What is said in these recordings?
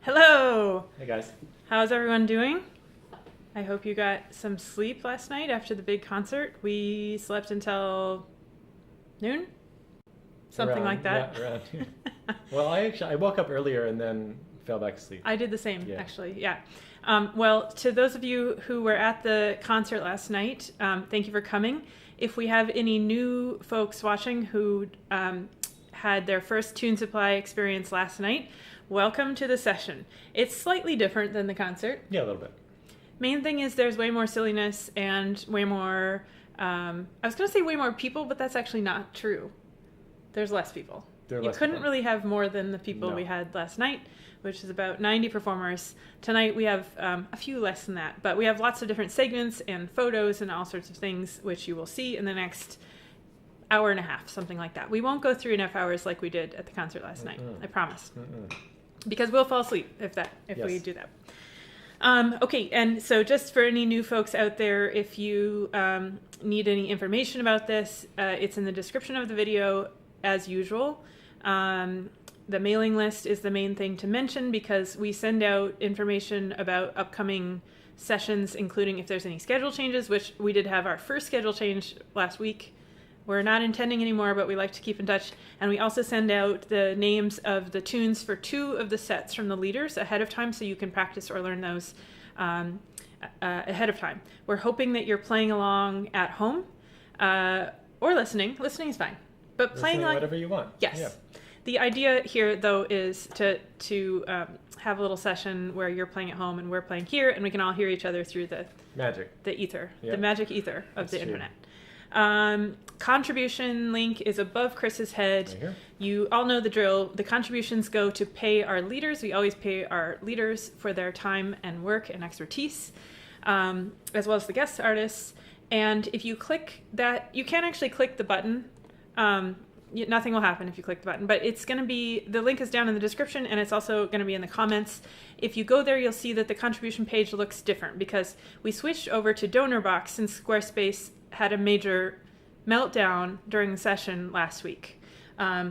Hello! Hey guys. How's everyone doing? I hope you got some sleep last night after the big concert. We slept until noon? Something like that. Yeah, around. Well, I woke up earlier and then fell back asleep. I did the same, actually, yeah. Well, to those of you who were at the concert last night, thank you for coming. If we have any new folks watching who had their first Tune Supply experience last night, welcome to the session. It's slightly different than the concert. Yeah, a little bit. Main thing is there's way more silliness and way more, I was going to say way more people, but that's actually not true. There's less people. You couldn't really have more than the people we had last night, which is about 90 performers. Tonight we have a few less than that, but we have lots of different segments and photos and all sorts of things, which you will see in the next hour and a half, something like that. We won't go 3.5 hours like we did at the concert last night. I promise. Because we'll fall asleep if we do that. Okay, and so just for any new folks out there, if you need any information about this, it's in the description of the video as usual. The mailing list is the main thing to mention because we send out information about upcoming sessions, including if there's any schedule changes, which we did have our first schedule change last week. We're not intending anymore, but we like to keep in touch. And we also send out the names of the tunes for 2 of the sets from the leaders ahead of time, so you can practice or learn those ahead of time. We're hoping that you're playing along at home or listening. Listening is fine. But playing along, whatever you want. Yes. Yeah. The idea here, though, is to have a little session where you're playing at home and we're playing here, and we can all hear each other through the ether, the magic ether of the internet. Contribution link is above Chris's head. Right here. You all know the drill. The contributions go to pay our leaders. We always pay our leaders for their time and work and expertise, as well as the guest artists. And if you click that, you can actually click the button. Nothing will happen if you click the button, but it's going to be, the link is down in the description and it's also going to be in the comments. If you go there, you'll see that the contribution page looks different because we switched over to Donor Box since Squarespace had a major meltdown during the session last week.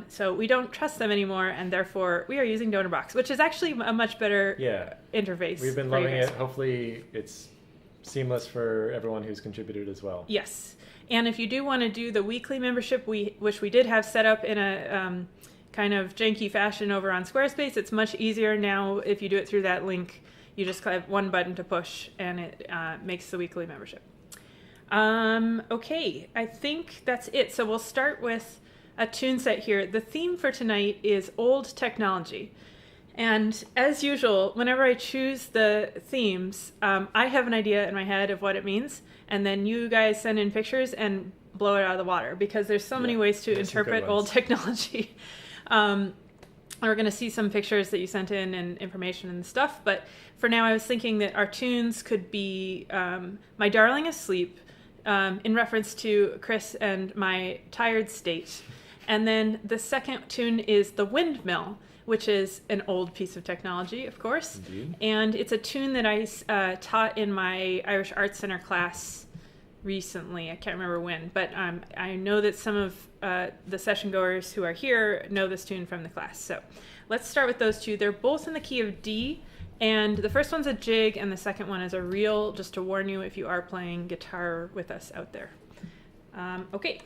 So we don't trust them anymore, and therefore we are using Donor Box, which is actually a much better interface. We've been loving it. Hopefully it's seamless for everyone who's contributed as well. Yes. And if you do want to do the weekly membership, which we did have set up in a kind of janky fashion over on Squarespace, it's much easier now if you do it through that link. You just have one button to push, and it makes the weekly membership. Okay, I think that's it. So we'll start with a tune set here. The theme for tonight is old technology. And as usual, whenever I choose the themes, I have an idea in my head of what it means, and then you guys send in pictures and blow it out of the water because there's so many ways to interpret old technology. We're going to see some pictures that you sent in and information and stuff, but for now I was thinking that our tunes could be My Darling Asleep, in reference to Chris and my tired state. And then the second tune is The Windmill, which is an old piece of technology, of course. Indeed. And it's a tune that I taught in my Irish Arts Centre class recently. I can't remember when, but I know that some of the session goers who are here know this tune from the class. So let's start with those two. They're both in the key of D, and the first one's a jig, and the second one is a reel, just to warn you if you are playing guitar with us out there. Okay.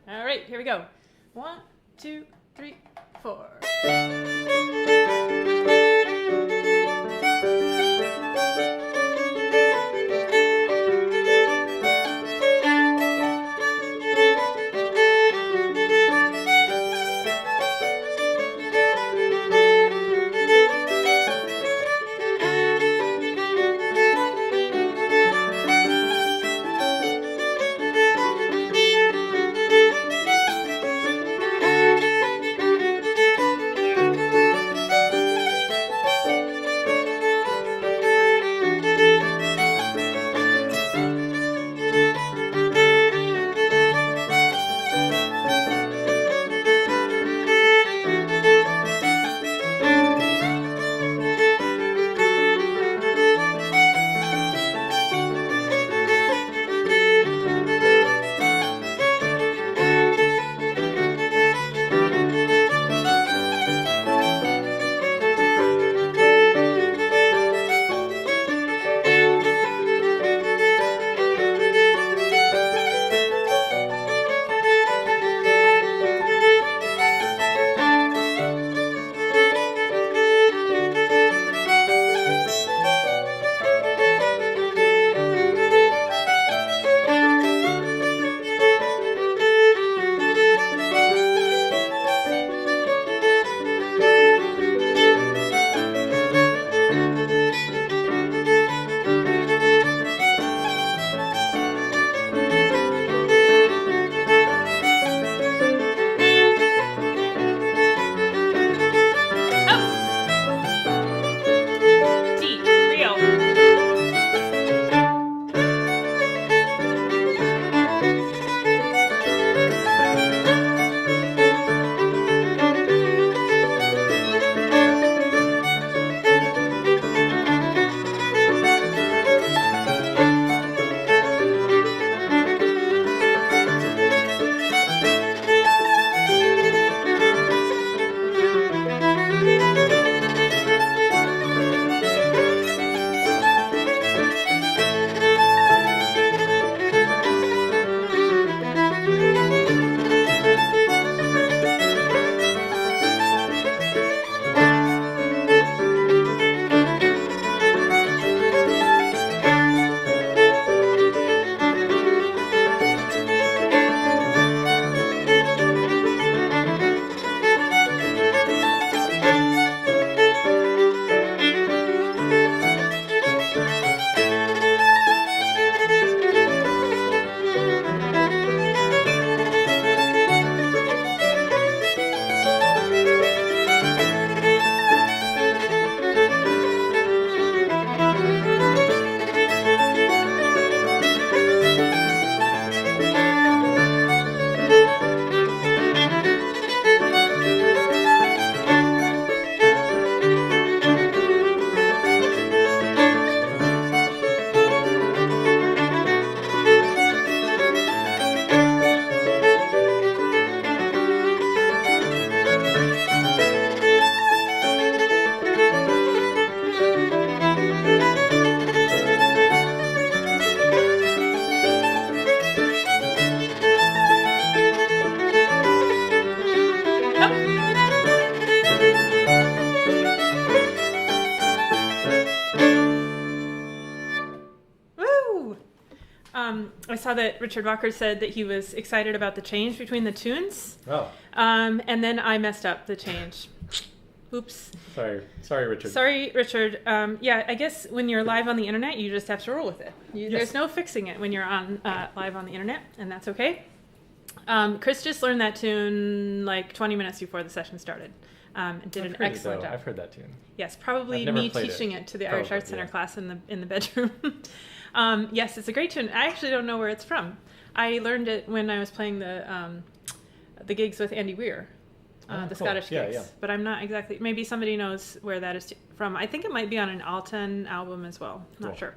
All right, here we go. 1, 2, 3, 4. saw that Richard Walker said that he was excited about the change between the tunes. Oh. And then I messed up the change. Oops. Sorry, Richard. Sorry, Richard. Yeah, I guess when you're live on the internet, you just have to roll with it. There's no fixing it when you're on live on the internet, and that's okay. Chris just learned that tune like 20 minutes before the session started. And did an excellent job. I've heard that tune. Yes, probably me teaching it to the Irish Arts Center class in the bedroom. Yes, it's a great tune. I actually don't know where it's from. I learned it when I was playing the gigs with Andy Weir. The cool. Scottish gigs, yeah. But I'm not exactly. Maybe somebody knows where that is from. I think it might be on an Alton album as well. Not sure.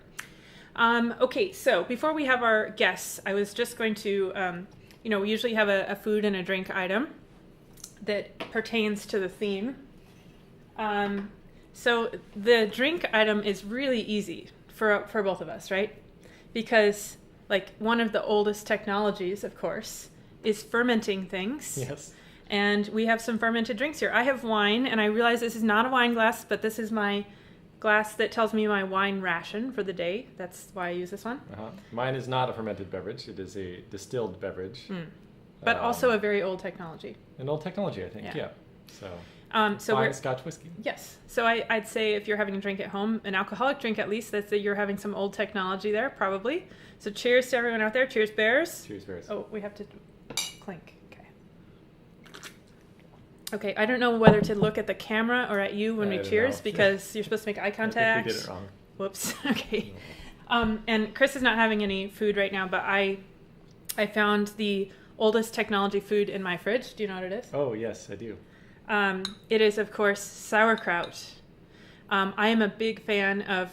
Okay, so before we have our guests, I was just going to, we usually have a food and a drink item that pertains to the theme. So the drink item is really easy for both of us, right? Because like one of the oldest technologies, of course, is fermenting things. Yes. And we have some fermented drinks here. I have wine, and I realize this is not a wine glass, but this is my glass that tells me my wine ration for the day. That's why I use this one. Mine is not a fermented beverage. It is a distilled beverage. But also a very old technology. An old technology, I think, yeah. So fine Scotch whiskey. Yes. So I'd say if you're having a drink at home, an alcoholic drink at least, that's that you're having some old technology there, probably. So cheers to everyone out there. Cheers, Bears. Cheers, Bears. Oh, we have to clink. Okay, I don't know whether to look at the camera or at you when we cheers because you're supposed to make eye contact. I think we did it wrong. Whoops. Okay. And Chris is not having any food right now, but I found the oldest technology food in my fridge. Do you know what it is? Oh, yes, I do. It is, of course, sauerkraut. I am a big fan of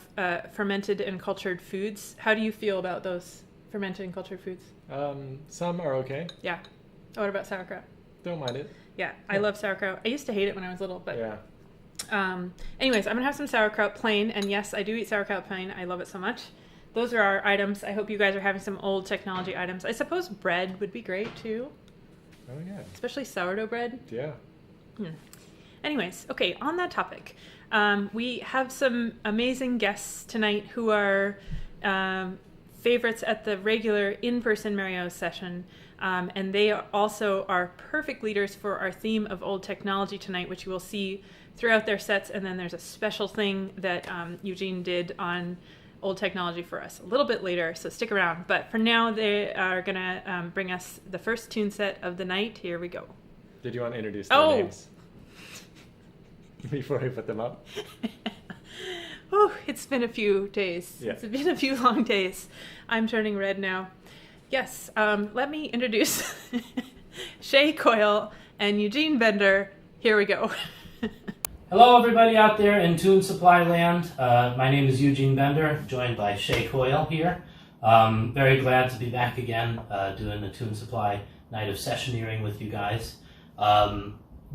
fermented and cultured foods. How do you feel about those fermented and cultured foods? Some are okay. Yeah. What about sauerkraut? Don't mind it. Yeah, I love sauerkraut. I used to hate it when I was little, but... Yeah. Anyways, I'm going to have some sauerkraut plain, and yes, I do eat sauerkraut plain. I love it so much. Those are our items. I hope you guys are having some old technology items. I suppose bread would be great, too. Oh, yeah. Especially sourdough bread. Yeah. Anyways, okay, on that topic, we have some amazing guests tonight who are favorites at the regular in-person Mario session. And they also are perfect leaders for our theme of old technology tonight, which you will see throughout their sets. And then there's a special thing that Eugene did on old technology for us a little bit later, so stick around. But for now, they are going to bring us the first tune set of the night. Here we go. Did you want to introduce their names before we put them up? Oh, it's been a few days. Yeah. It's been a few long days. I'm turning red now. Yes, let me introduce Séagda Coyle and Eugene Bender. Here we go. Hello, everybody out there in Tune Supply Land. My name is Eugene Bender, joined by Séagda Coyle here. Very glad to be back again doing the Tune Supply Night of Sessioneering with you guys.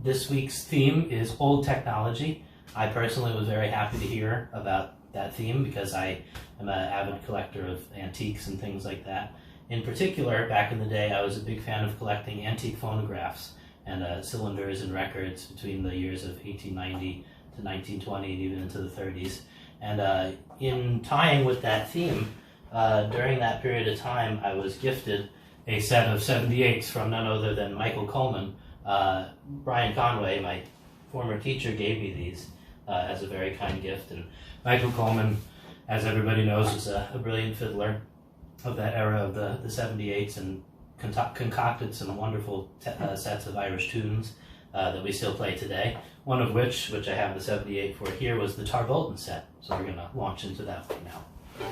This week's theme is old technology. I personally was very happy to hear about that theme because I am an avid collector of antiques and things like that. In particular, back in the day, I was a big fan of collecting antique phonographs and cylinders and records between the years of 1890 to 1920 and even into the 30s. And in tying with that theme, during that period of time, I was gifted a set of 78s from none other than Michael Coleman. Brian Conway, my former teacher, gave me these as a very kind gift. And Michael Coleman, as everybody knows, was a brilliant fiddler of that era of the 78s and concocted some wonderful sets of Irish tunes that we still play today. One of which I have the 78 for here, was the Tarbolton set. So we're going to launch into that one now.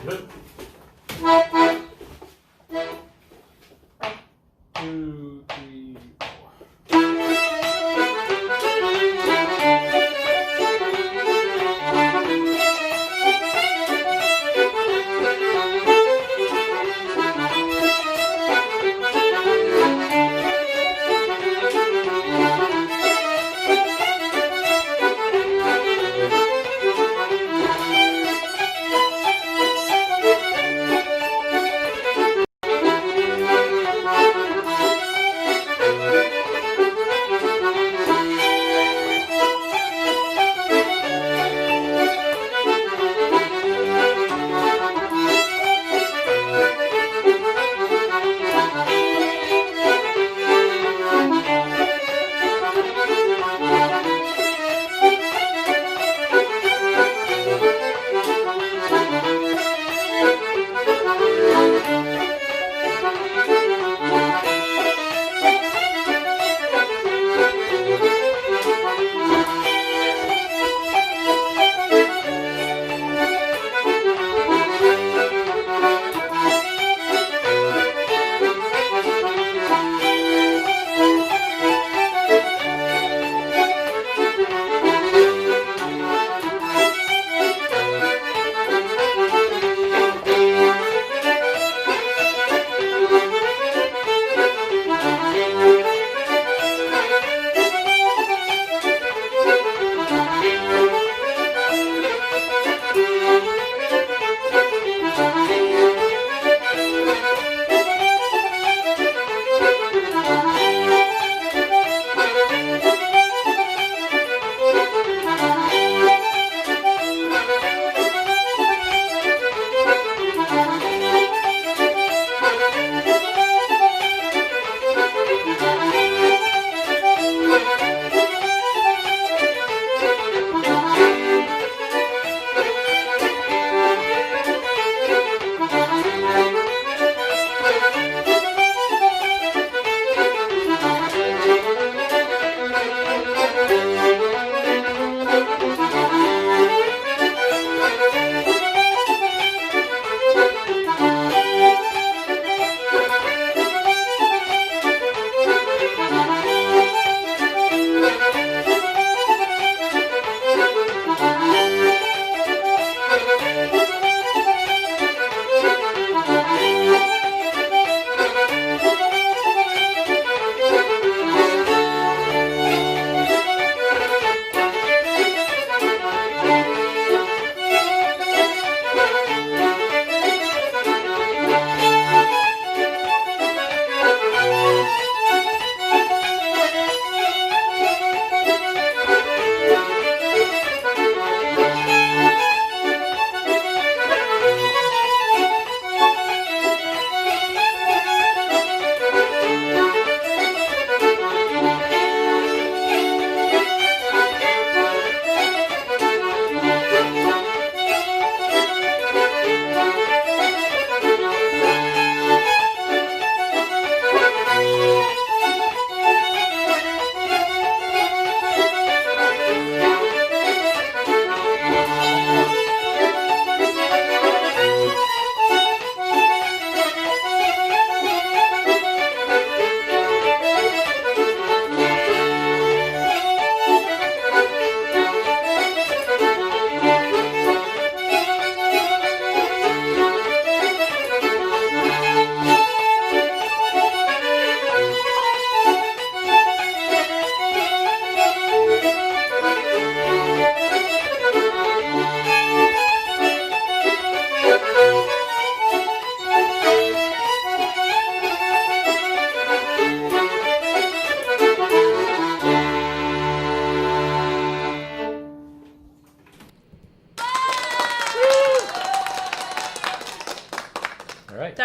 Good. 2, 3, 4.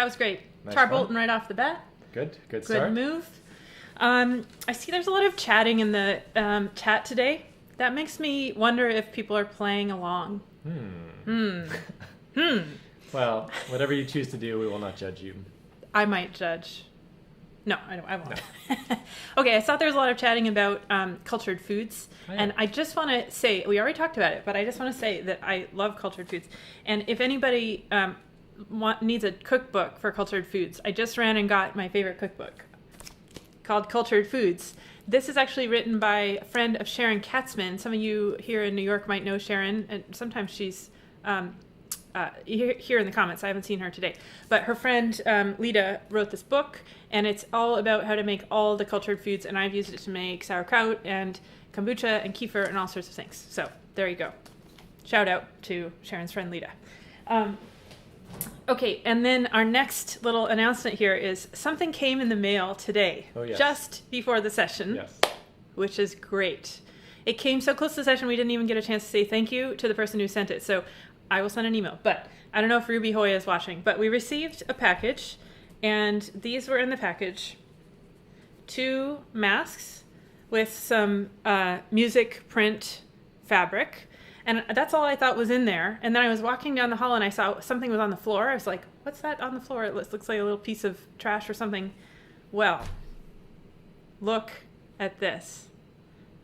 was great. Nice Tarbolton one. right off the bat. Good start. Good move. I see there's a lot of chatting in the chat today. That makes me wonder if people are playing along. Well, whatever you choose to do, we will not judge you. I might judge. No, I won't. No. Okay, I thought there was a lot of chatting about cultured foods. Oh, yeah. And I just want to say, we already talked about it, but I just want to say that I love cultured foods. And if anybody needs a cookbook for cultured foods, I just ran and got my favorite cookbook called Cultured Foods. This is actually written by a friend of Sharon Katzman. Some of you here in New York might know Sharon, and sometimes she's here in the comments. I haven't seen her today. But her friend Lita wrote this book, and it's all about how to make all the cultured foods, and I've used it to make sauerkraut and kombucha and kefir and all sorts of things. So there you go. Shout out to Sharon's friend Lita. Okay, and then our next little announcement here is something came in the mail today, just before the session, which is great. It came so close to the session we didn't even get a chance to say thank you to the person who sent it. So I will send an email, but I don't know if Ruby Hoy is watching, but we received a package, and these were in the package. 2 masks with some music print fabric. And that's all I thought was in there. And then I was walking down the hall and I saw something was on the floor. I was like, what's that on the floor? It looks like a little piece of trash or something. Well, look at this.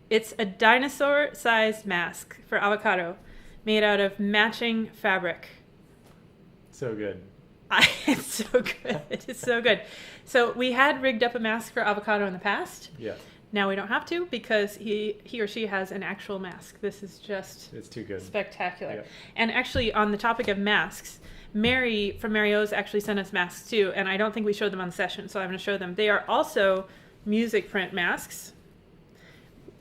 It's a dinosaur-sized mask for avocado made out of matching fabric. So good. It's so good. It is so good. So we had rigged up a mask for avocado in the past. Yeah. Now we don't have to because he or she has an actual mask. This is just it's too good. Spectacular. Yeah. And actually, on the topic of masks, Mary from Mary O's actually sent us masks too, and I don't think we showed them on the session, so I'm going to show them. They are also music print masks.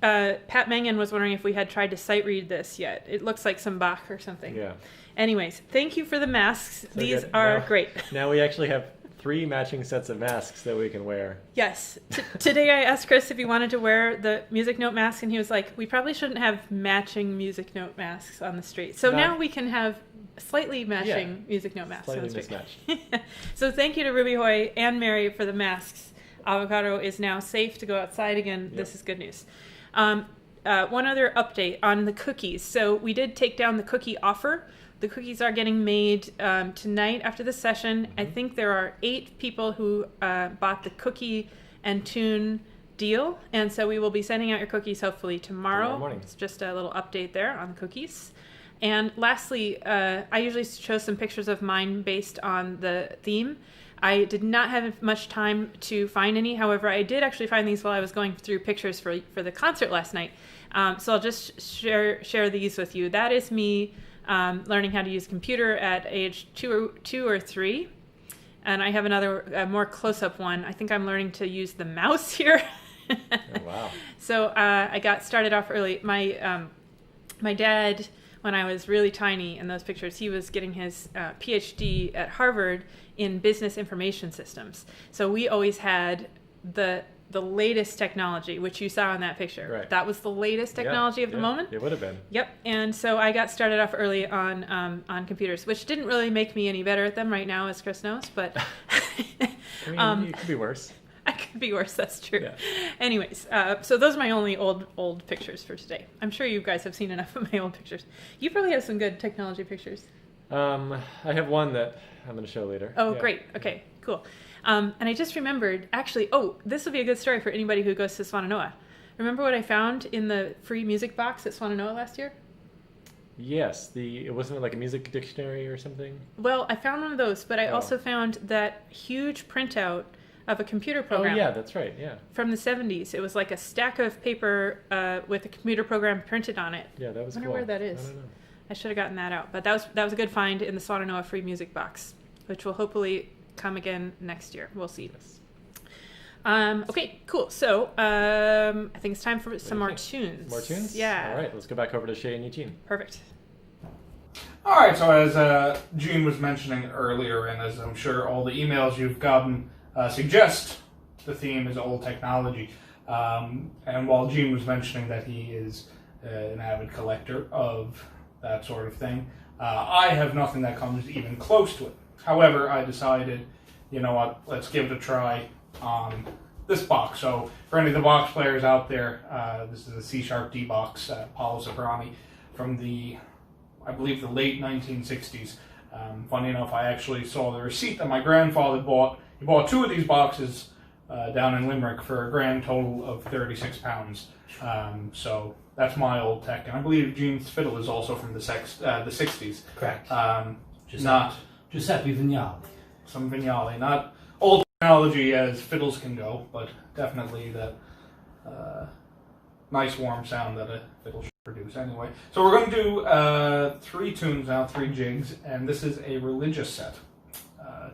Pat Mangan was wondering if we had tried to sight read this yet. It looks like some Bach or something. Yeah. Anyways, thank you for the masks. So these good. are great. Now we actually have 3 matching sets of masks that we can wear. Yes. Today I asked Chris if he wanted to wear the music note mask, and he was like, we probably shouldn't have matching music note masks on the street. So now we can have slightly matching music note masks on the street. Slightly mismatched. So thank you to Ruby Hoy and Mary for the masks. Avocado is now safe to go outside again. Yep. This is good news. One other update on the cookies. So we did take down the cookie offer. The cookies are getting made tonight after the session. Mm-hmm. I think there are 8 people who bought the cookie and tune deal. And so we will be sending out your cookies hopefully tomorrow morning. It's just a little update there on the cookies. And lastly, I usually show some pictures of mine based on the theme. I did not have much time to find any. However, I did actually find these while I was going through pictures for the concert last night. So I'll just share these with you. That is me learning how to use a computer at age 2 or 3. And I have another more close-up one. I think I'm learning to use the mouse here. Oh, wow. So I got started off early. My dad, when I was really tiny in those pictures, he was getting his PhD at Harvard in business information systems. So we always had the latest technology, which you saw in that picture. Right. That was the latest technology of the moment. It would have been. Yep. And so I got started off early on computers, which didn't really make me any better at them right now, as Chris knows. But I mean, it could be worse. I could be worse. That's true. Yeah. Anyways, so those are my only old pictures for today. I'm sure you guys have seen enough of my old pictures. You probably have some good technology pictures. I have one that I'm going to show later. Oh, great. Okay, cool. And I just remembered, actually, this will be a good story for anybody who goes to Swannanoa. Remember what I found in the free music box at Swannanoa last year? Yes, it wasn't like a music dictionary or something? Well, I found one of those, but I also found that huge printout of a computer program. Oh, yeah, that's right, yeah. From the 70s. It was like a stack of paper with a computer program printed on it. Yeah, that was cool. I wonder where that is. I don't know. I should have gotten that out. But that was a good find in the Swannanoa free music box, which will hopefully come again next year. We'll see. Yes. Okay, cool. So I think it's time for some more tunes. More tunes? Yeah. All right, let's go back over to Shay and Eugene. Perfect. All right, so as Gene was mentioning earlier, and as I'm sure all the emails you've gotten suggest, the theme is old technology. And while Gene was mentioning that he is an avid collector of that sort of thing, I have nothing that comes even close to it. However, I decided you know what, let's give it a try on this box. So for any of the box players out there, this is a C-sharp D box, Paolo Soprani, from the, I believe, the late 1960s. Funny enough, I actually saw the receipt that my grandfather bought. He bought 2 of these boxes down in Limerick for a grand total of £36. So that's my old tech, and I believe Eugene's fiddle is also from the 60s. Correct. Giuseppe Vignali. Some Vignali, not old technology as fiddles can go, but definitely that nice warm sound that a fiddle should produce. Anyway, so we're going to do 3 tunes now, 3 jigs, and this is a religious set,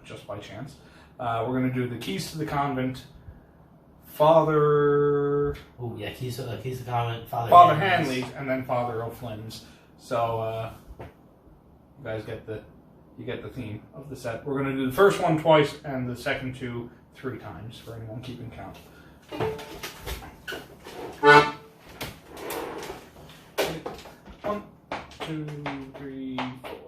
just by chance. We're going to do the Keys to the Convent, Father... Oh, yeah, Keys to the Convent, Father Hanley's, and then Father O'Flynn's. So, you guys get the theme of the set. We're going to do the first one twice, and the second 2 3 times, for anyone keeping count. 1, 2, 3, 4.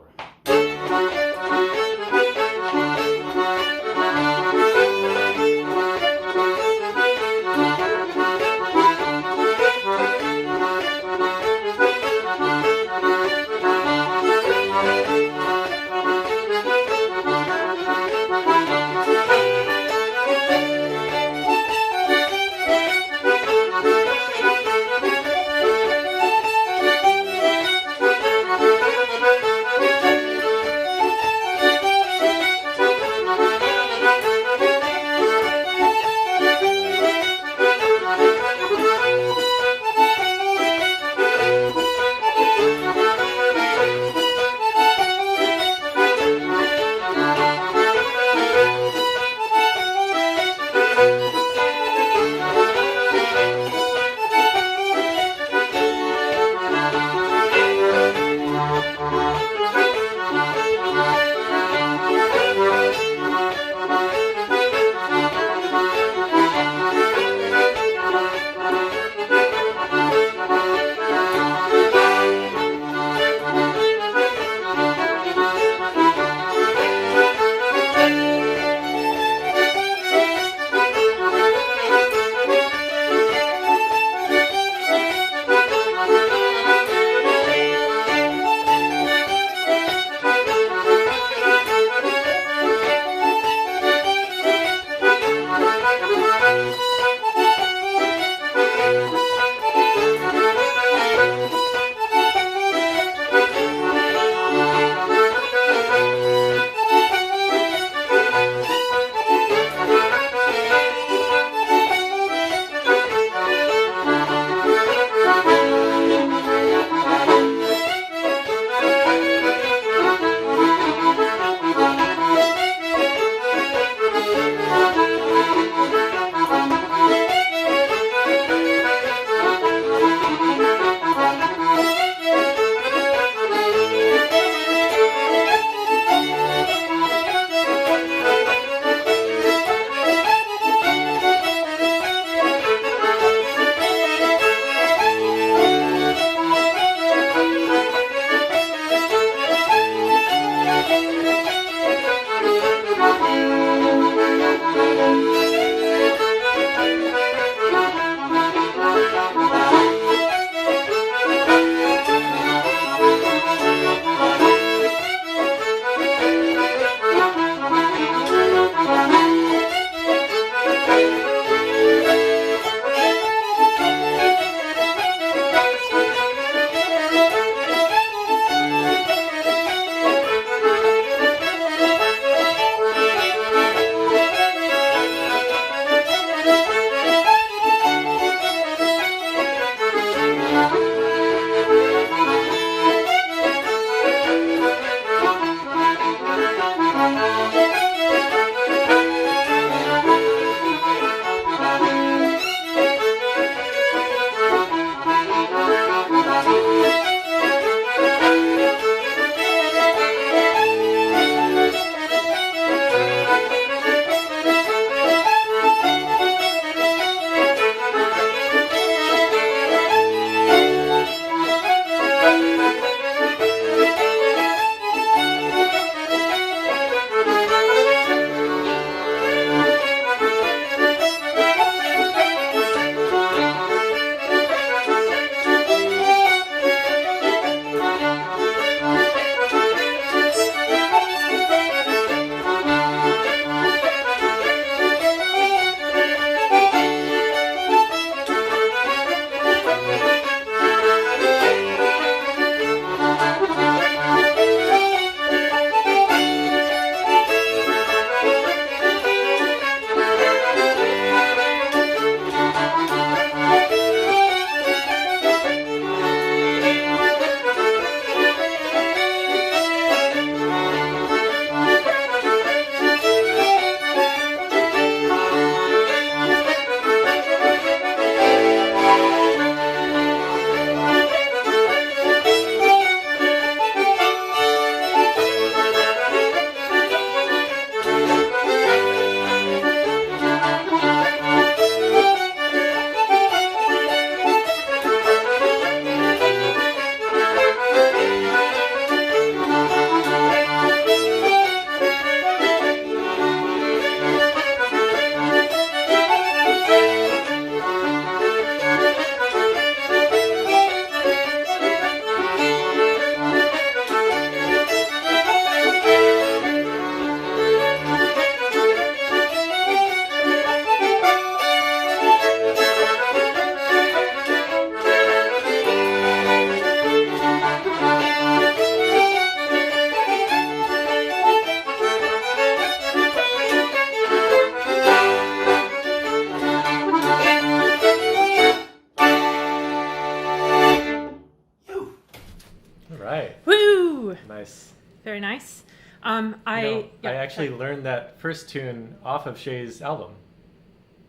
right. Woo! Nice. Very nice. I actually learned that first tune off of Shay's album.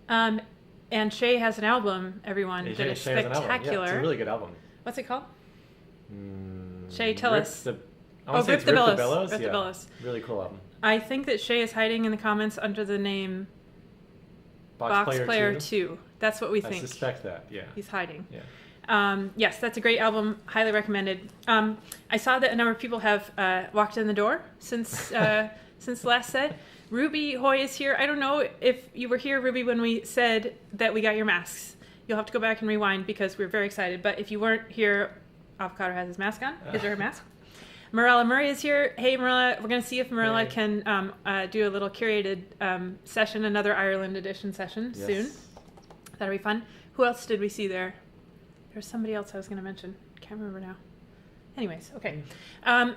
And Shay has an album, everyone, that is spectacular. Yeah, it's a really good album. What's it called? Shay, tell us. Rip the Billows. Rip the Billows. Really cool album. I think that Shay is hiding in the comments under the name Box Player 2. That's what we think. I suspect that, yeah. He's hiding. Yeah. Yes, that's a great album. Highly recommended. I saw that a number of people have walked in the door since since last set. Ruby Hoy is here. I don't know if you were here, Ruby, when we said that we got your masks. You'll have to go back and rewind because we're very excited. But if you weren't here, Avocado has his mask on. His or her mask. Marilla Murray is here. Hey, Marilla. We're going to see if Marilla can do a little curated session, another Ireland edition session soon. That'll be fun. Who else did we see there? There's somebody else I was going to mention. Can't remember now. Anyways, okay.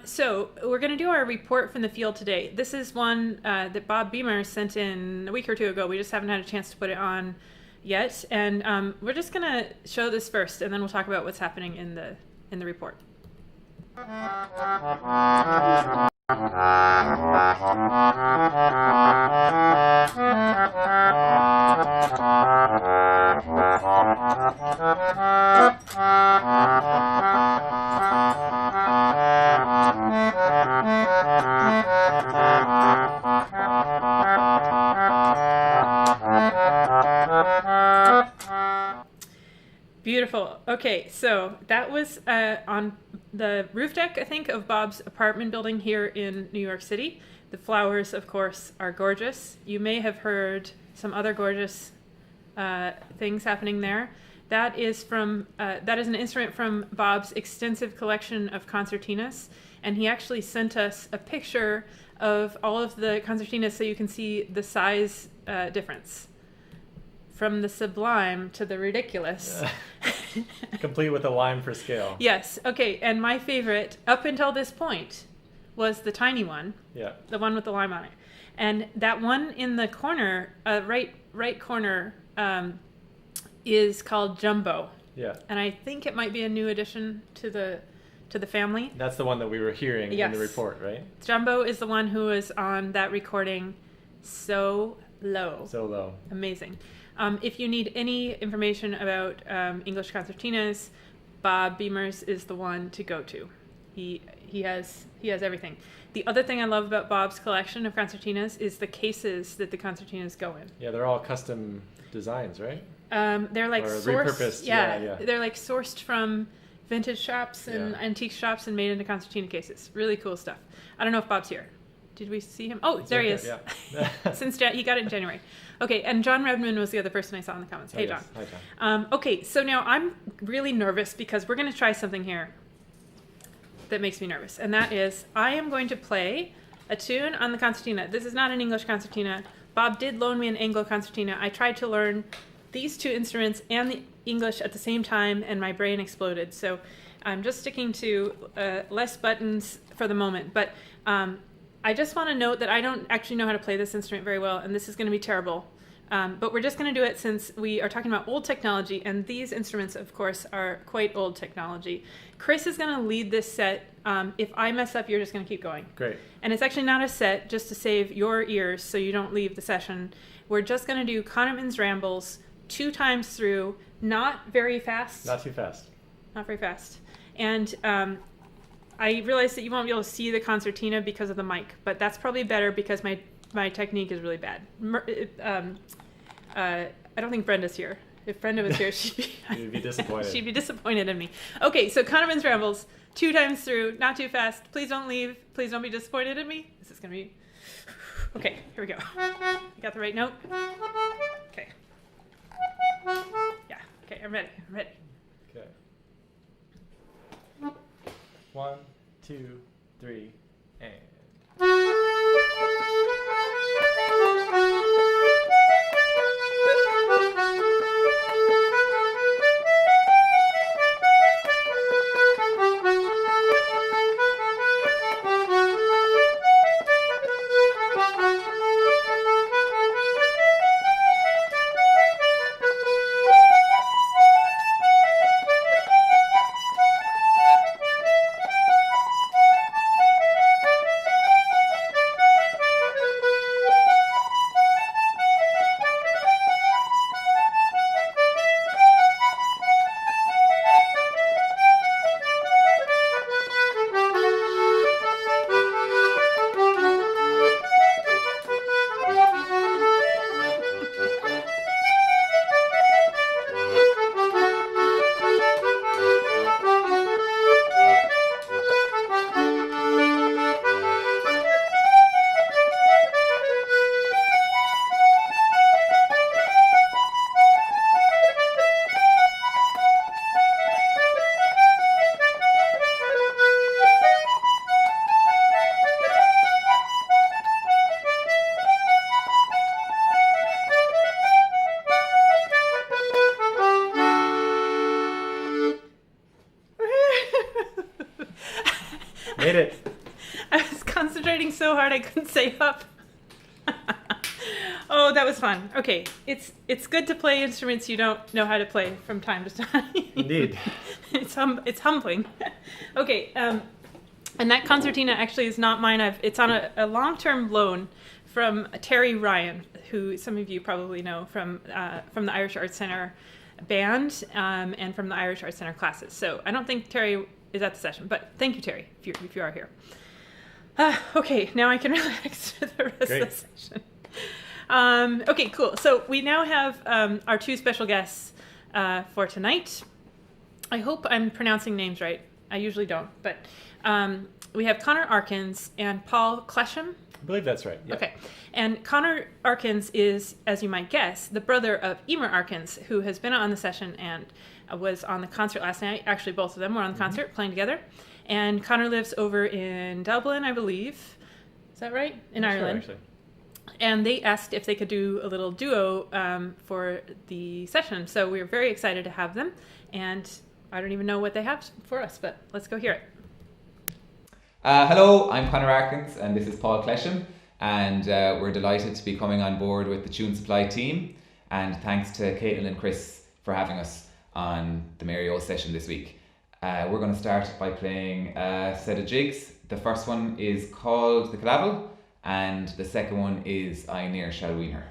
So we're going to do our report from the field today. This is one that Bob Beamer sent in a week or two ago. We just haven't had a chance to put it on yet. And we're just going to show this first, and then we'll talk about what's happening in the report. Beautiful. Okay, so that was on the roof deck, I think, of Bob's apartment building here in New York City. The flowers, of course, are gorgeous. You may have heard some other gorgeous things happening there. That is an instrument from Bob's extensive collection of concertinas, and he actually sent us a picture of all of the concertinas so you can see the size difference. From the sublime to the ridiculous. Complete with a lime for scale. Yes. Okay. And my favorite, up until this point, was the tiny one. Yeah. The one with the lime on it. And that one in the corner, right corner, is called Jumbo. Yeah. And I think it might be a new addition to the family. That's the one that we were hearing in the report, right? Jumbo is the one who was on that recording so low. So low. Amazing. If you need any information about English concertinas, Bob Beamer's is the one to go to. He has everything. The other thing I love about Bob's collection of concertinas is the cases that the concertinas go in. Yeah, they're all custom designs, right? They're like repurposed. Yeah. They're like sourced from vintage shops and antique shops and made into concertina cases. Really cool stuff. I don't know if Bob's here. Did we see him? Oh, there he is. Yeah. Since he got it in January. Okay, and John Redman was the other person I saw in the comments. Hey, John. Hi, John. Okay, so now I'm really nervous because we're going to try something here that makes me nervous, and that is I am going to play a tune on the concertina. This is not an English concertina. Bob did loan me an Anglo concertina. I tried to learn these two instruments and the English at the same time, and my brain exploded. So I'm just sticking to less buttons for the moment, but I just want to note that I don't actually know how to play this instrument very well, and this is going to be terrible. But we're just going to do it since we are talking about old technology, and these instruments, of course, are quite old technology. Chris is going to lead this set. If I mess up, you're just going to keep going. Great. And it's actually not a set, just to save your ears so you don't leave the session. We're just going to do Kahneman's Rambles 2 times through, not very fast. Not too fast. Not very fast. And I realize that you won't be able to see the concertina because of the mic, but that's probably better because my technique is really bad. I don't think Brenda's here. If Brenda was here, she'd be disappointed. She'd be disappointed in me. Okay, so Kahneman's Rambles 2 times through, not too fast. Please don't leave. Please don't be disappointed in me. This is gonna be okay. Here we go. You got the right note? Okay. Yeah. Okay. I'm ready. Okay. 1, 2, 3, and. Made it. I was concentrating so hard I couldn't say up. Oh, that was fun. Okay, it's good to play instruments you don't know how to play from time to time. Indeed. It's humbling. Okay, and that concertina actually is not mine. It's on a long-term loan from Terry Ryan, who some of you probably know from the Irish Arts Centre band and from the Irish Arts Centre classes. So I don't think Terry is at the session, but thank you, Terry, if you are here. Okay, now I can relax for the rest of the session. Okay, cool. So we now have our two special guests for tonight. I hope I'm pronouncing names right. I usually don't, but we have Conor Arkins and Paul Clesham. I believe that's right. Yep. Okay. And Conor Arkins is, as you might guess, the brother of Emer Arkins, who has been on the session and was on the concert last night. Actually, both of them were on the concert playing together. And Conor lives over in Dublin, I believe. Is that right? In Ireland. Sure, actually. And they asked if they could do a little duo for the session. So we're very excited to have them. And I don't even know what they have for us, but let's go hear it. Hello, I'm Conor Arkins and this is Paul Clesham. And we're delighted to be coming on board with the Tune Supply team. And thanks to Caitlin and Chris for having us on the Mary O session this week. We're going to start by playing a set of jigs. The first one is called the Killavil, and the second one is I Ne'er Shall Wean Her.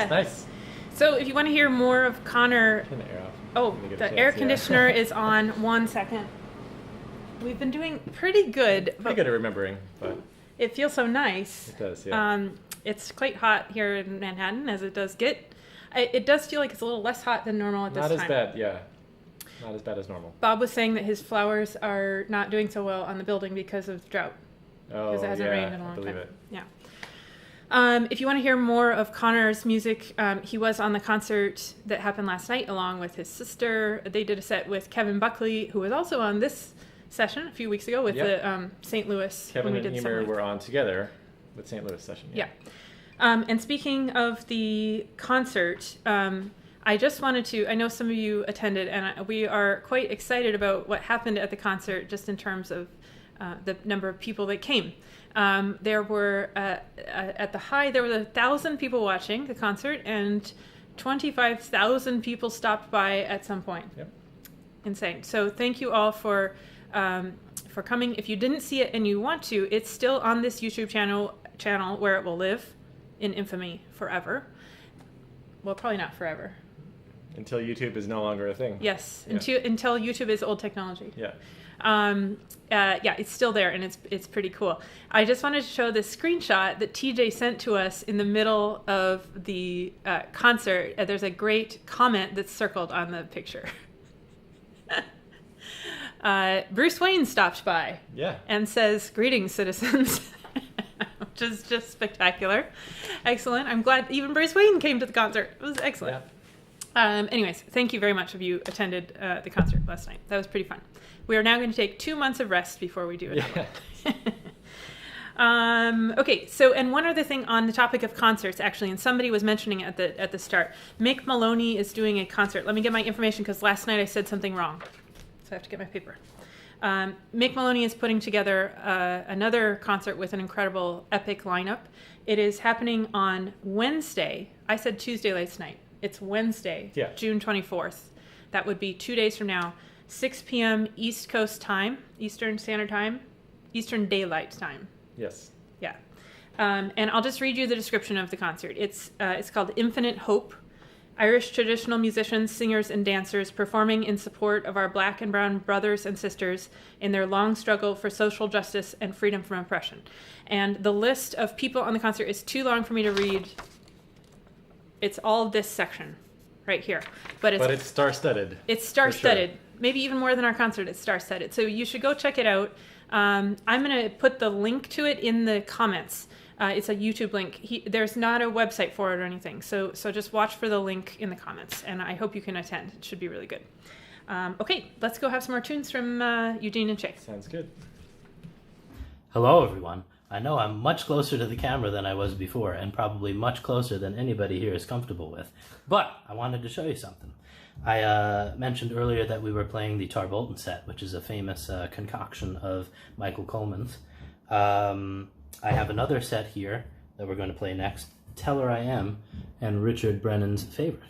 Nice. So if you want to hear more of Conor... Turn the air off. Oh, the air conditioner is on. 1 second. We've been doing pretty good. Pretty good at remembering, but... It feels so nice. It does, yeah. It's quite hot here in Manhattan, as it does get. It does feel like it's a little less hot than normal at this time. Not as bad, yeah. Not as bad as normal. Bob was saying that his flowers are not doing so well on the building because of drought. Oh, because it hasn't rained in a long I believe time. it. Yeah. If you want to hear more of Conor's music, he was on the concert that happened last night along with his sister. They did a set with Kevin Buckley, who was also on this session a few weeks ago with the St. Louis. Kevin and Humours were on together with St. Louis session. Yeah. And speaking of the concert, I just wanted to, I know some of you attended, and we are quite excited about what happened at the concert just in terms of the number of people that came. There were, at the high, there were 1,000 people watching the concert, and 25,000 people stopped by at some point. Yep. Insane. So thank you all for coming. If you didn't see it and you want to, it's still on this YouTube channel where it will live in infamy forever. Well, probably not forever. Until YouTube is no longer a thing. Yes, Yeah. until YouTube is old technology. Yeah. Yeah, it's still there, and it's pretty cool. I just wanted to show this screenshot that TJ sent to us in the middle of the concert. There's a great comment that's circled on the picture. Bruce Wayne stopped by. Yeah. And says, "Greetings, citizens." Which is just spectacular. Excellent. I'm glad even Bruce Wayne came to the concert. It was excellent. Yeah. Anyways, thank you very much if you attended the concert last night. That was pretty fun. We are now going to take 2 months of rest before we do another one. Okay, so, and one other thing on the topic of concerts, actually, and somebody was mentioning it at the start. Mick Maloney is doing a concert. Let me get my information, because last night I said something wrong. So I have to get my paper. Mick Maloney is putting together another concert with an incredible epic lineup. It is happening on Wednesday. I said Tuesday last night. It's Wednesday, June 24th. That would be 2 days from now, 6 p.m. East Coast time, Eastern Standard Time, Eastern Daylight Time. Yes. Yeah. And I'll just read you the description of the concert. It's called Infinite Hope. Irish traditional musicians, singers, and dancers performing in support of our black and brown brothers and sisters in their long struggle for social justice and freedom from oppression. And the list of people on the concert is too long for me to read. It's all this section right here. But it's star-studded. It's star-studded. Sure. Maybe even more than our concert, it's star-studded. So you should go check it out. I'm going to put the link to it in the comments. It's a YouTube link. There's not a website for it or anything. So just watch for the link in the comments, and I hope you can attend. It should be really good. Okay, let's go have some more tunes from Eugene and Shay. Sounds good. Hello, everyone. I know I'm much closer to the camera than I was before, and probably much closer than anybody here is comfortable with. But I wanted to show you something. I mentioned earlier that we were playing the Tarbolton set, which is a famous concoction of Michael Coleman's. I have another set here that we're going to play next, Tell Her I Am, and Richard Brennan's favorite.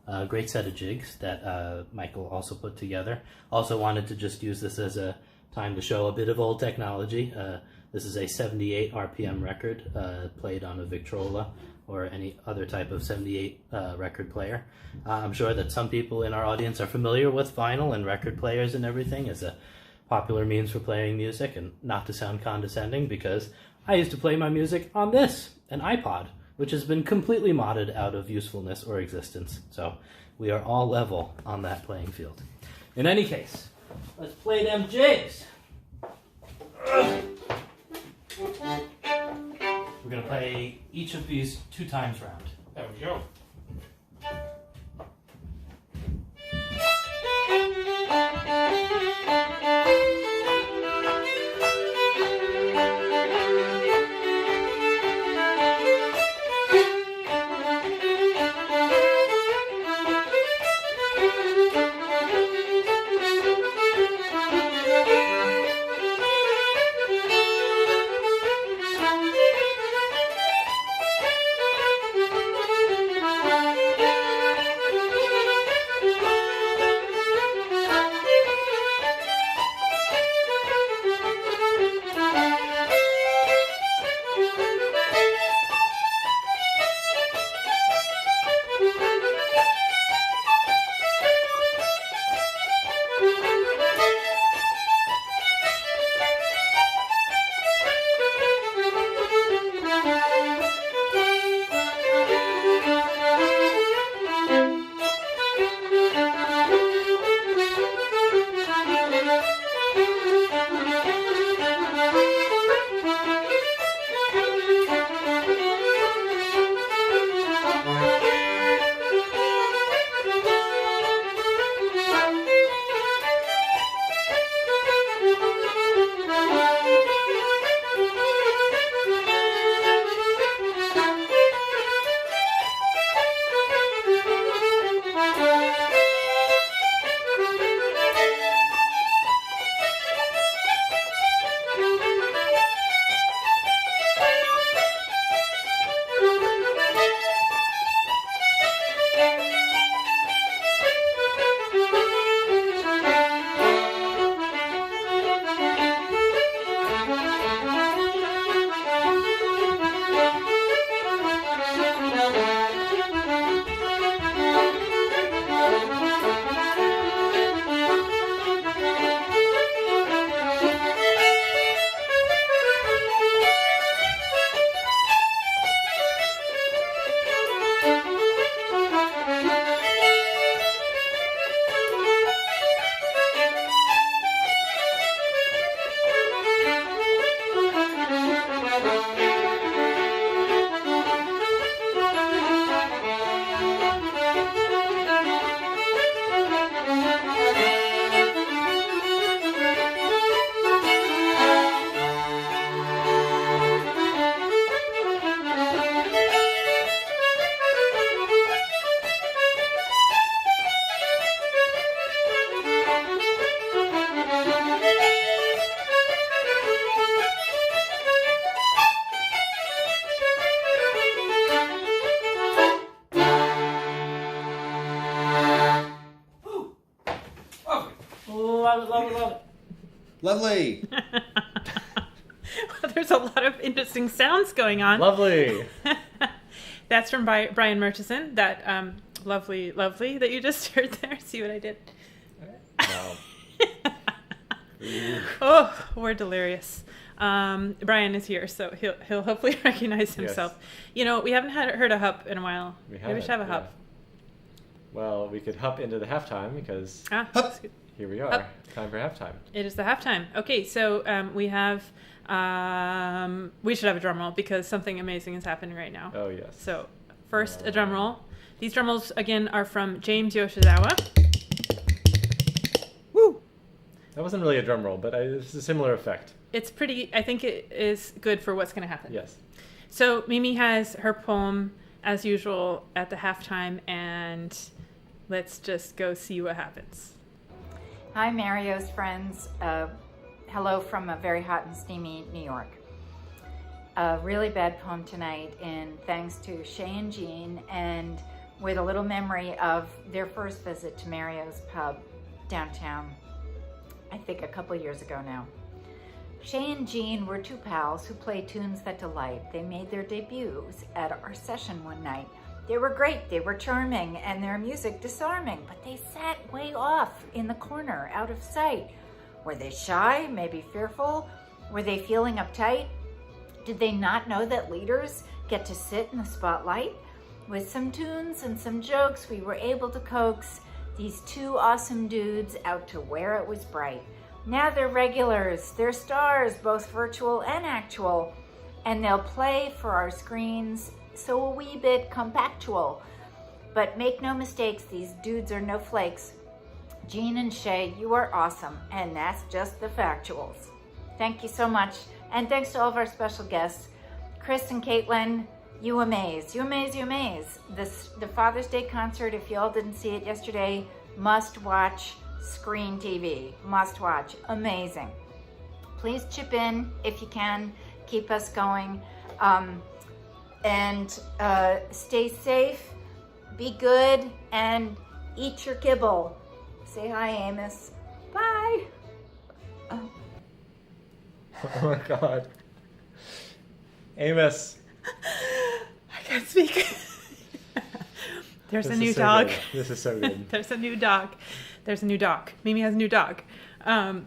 A great set of jigs that Michael also put together. Also wanted to just use this as a time to show a bit of old technology. This is a 78 RPM record played on a Victrola or any other type of 78 record player. I'm sure that some people in our audience are familiar with vinyl and record players and everything as a popular means for playing music, and not to sound condescending, because I used to play my music on this, an iPod, which has been completely modded out of usefulness or existence. So we are all level on that playing field. In any case, let's play them jigs. We're going to play each of these 2 times round. There we go. it. Lovely. Well, there's a lot of interesting sounds going on. Lovely. That's from Brian Murchison. That lovely that you just heard there. See what I did? No. Oh, we're delirious. Brian is here, so he'll hopefully recognize himself. Yes. You know, we haven't heard a hup in a while. Maybe we should have a hup. Well, we could hup into the halftime because here we are. Hup. Time for halftime. It is the halftime. Okay, so we have. We should have a drum roll because something amazing is happening right now. Oh yes. So first, a drum roll. These drum rolls again are from James Yoshizawa. Woo! That wasn't really a drum roll, but it's a similar effect. It's pretty. I think it is good for what's going to happen. Yes. So Mimi has her poem as usual at the halftime, and let's just go see what happens. Hi, Mario's friends. Hello from a very hot and steamy New York. A really bad poem tonight, and thanks to Shay and Jean, and with a little memory of their first visit to Mario's pub downtown, I think a couple years ago now. Shay and Jean were two pals who play tunes that delight. They made their debuts at our session one night. They were great, they were charming, and their music disarming, but they sat way off in the corner, out of sight. Were they shy, maybe fearful? Were they feeling uptight? Did they not know that leaders get to sit in the spotlight? With some tunes and some jokes, we were able to coax these two awesome dudes out to where it was bright. Now they're regulars, they're stars, both virtual and actual, and they'll play for our screens, so a wee bit compactual. But make no mistakes, these dudes are no flakes. Jean and Shay, you are awesome, and that's just the factuals. Thank you so much, and thanks to all of our special guests. Chris and Caitlin, you amaze, you amaze, you amaze. The Father's Day concert, if you all didn't see it yesterday, must watch Screen TV, must watch, amazing. Please chip in if you can, keep us going, and stay safe, be good, and eat your kibble. Say hi, Amos. Bye. Oh my God. Amos. I can't speak. There's a new dog. This is so good. There's a new dog. There's a new dog. Mimi has a new dog. Wow,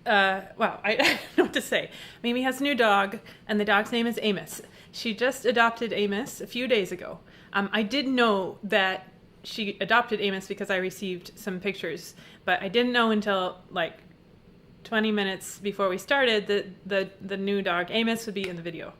I don't know what to say. Mimi has a new dog, and the dog's name is Amos. She just adopted Amos a few days ago. I did know that she adopted Amos because I received some pictures, but I didn't know until like 20 minutes before we started that the new dog Amos would be in the video.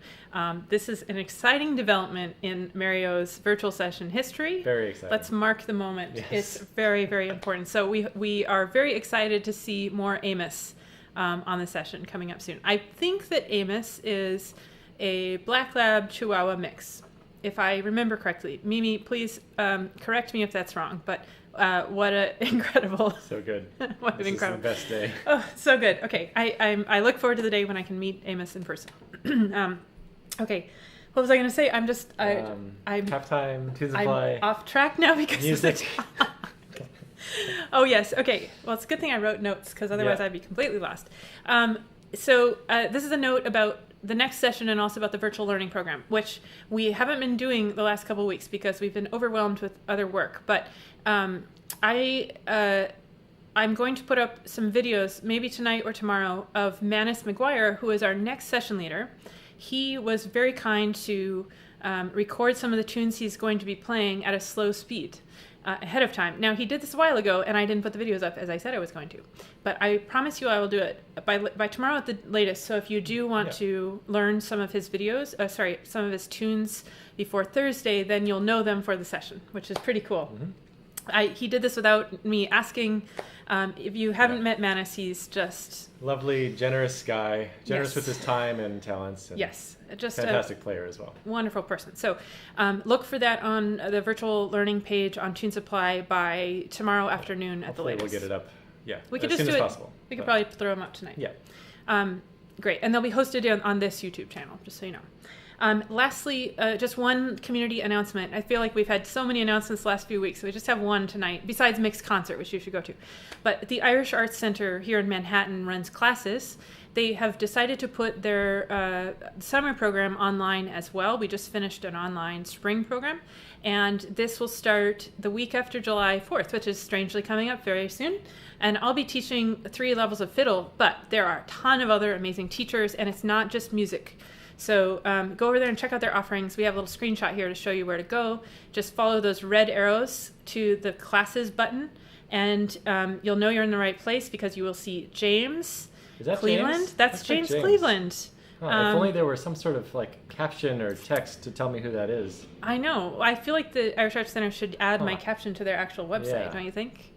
This is an exciting development in Mario's virtual session history. Very exciting. Let's mark the moment. Yes. It's very, very important. So we are very excited to see more Amos on the session coming up soon. I think that Amos is a Black Lab Chihuahua mix, if I remember correctly. Mimi, please correct me if that's wrong, but what an incredible... So good. What an incredible... This is the best day. Oh, so good. Okay, I look forward to the day when I can meet Amos in person. Okay, what was I going to say? I'm halftime, Tune Supply. I'm off track now because music. Oh, yes. Okay. Well, it's a good thing I wrote notes because otherwise I'd be completely lost. So this is a note about the next session and also about the virtual learning program, which we haven't been doing the last couple of weeks because we've been overwhelmed with other work. But I'm going to put up some videos, maybe tonight or tomorrow, of Manus McGuire, who is our next session leader. He was very kind to record some of the tunes he's going to be playing at a slow speed ahead of time. Now, he did this a while ago, and I didn't put the videos up as I said I was going to. But I promise you I will do it by tomorrow at the latest. So if you do want to learn some of his videos, some of his tunes before Thursday, then you'll know them for the session, which is pretty cool. Mm-hmm. He did this without me asking. If you haven't met Manus, he's just... lovely, generous guy. Generous with his time and talents. And just fantastic player as well. Wonderful person. So look for that on the virtual learning page on Tune Supply by tomorrow afternoon at the latest. We'll get it up. Yeah, we could as just soon do as it. possible. We could probably throw them up tonight. Yeah. Great. And they'll be hosted on this YouTube channel, just so you know. Lastly, just one community announcement. I feel like we've had so many announcements the last few weeks, so we just have one tonight, besides Mixed Concert, which you should go to. But the Irish Arts Center here in Manhattan runs classes. They have decided to put their summer program online as well. We just finished an online spring program, and this will start the week after July 4th, which is strangely coming up very soon. And I'll be teaching 3 levels of fiddle, but there are a ton of other amazing teachers, and it's not just music. So go over there and check out their offerings. We have a little screenshot here to show you where to go. Just follow those red arrows to the classes button, and you'll know you're in the right place because you will see James Cleveland. James? That's James Cleveland. Oh, if only there were some sort of like caption or text to tell me who that is. I know. I feel like the Irish Arts Center should add my caption to their actual website, don't you think?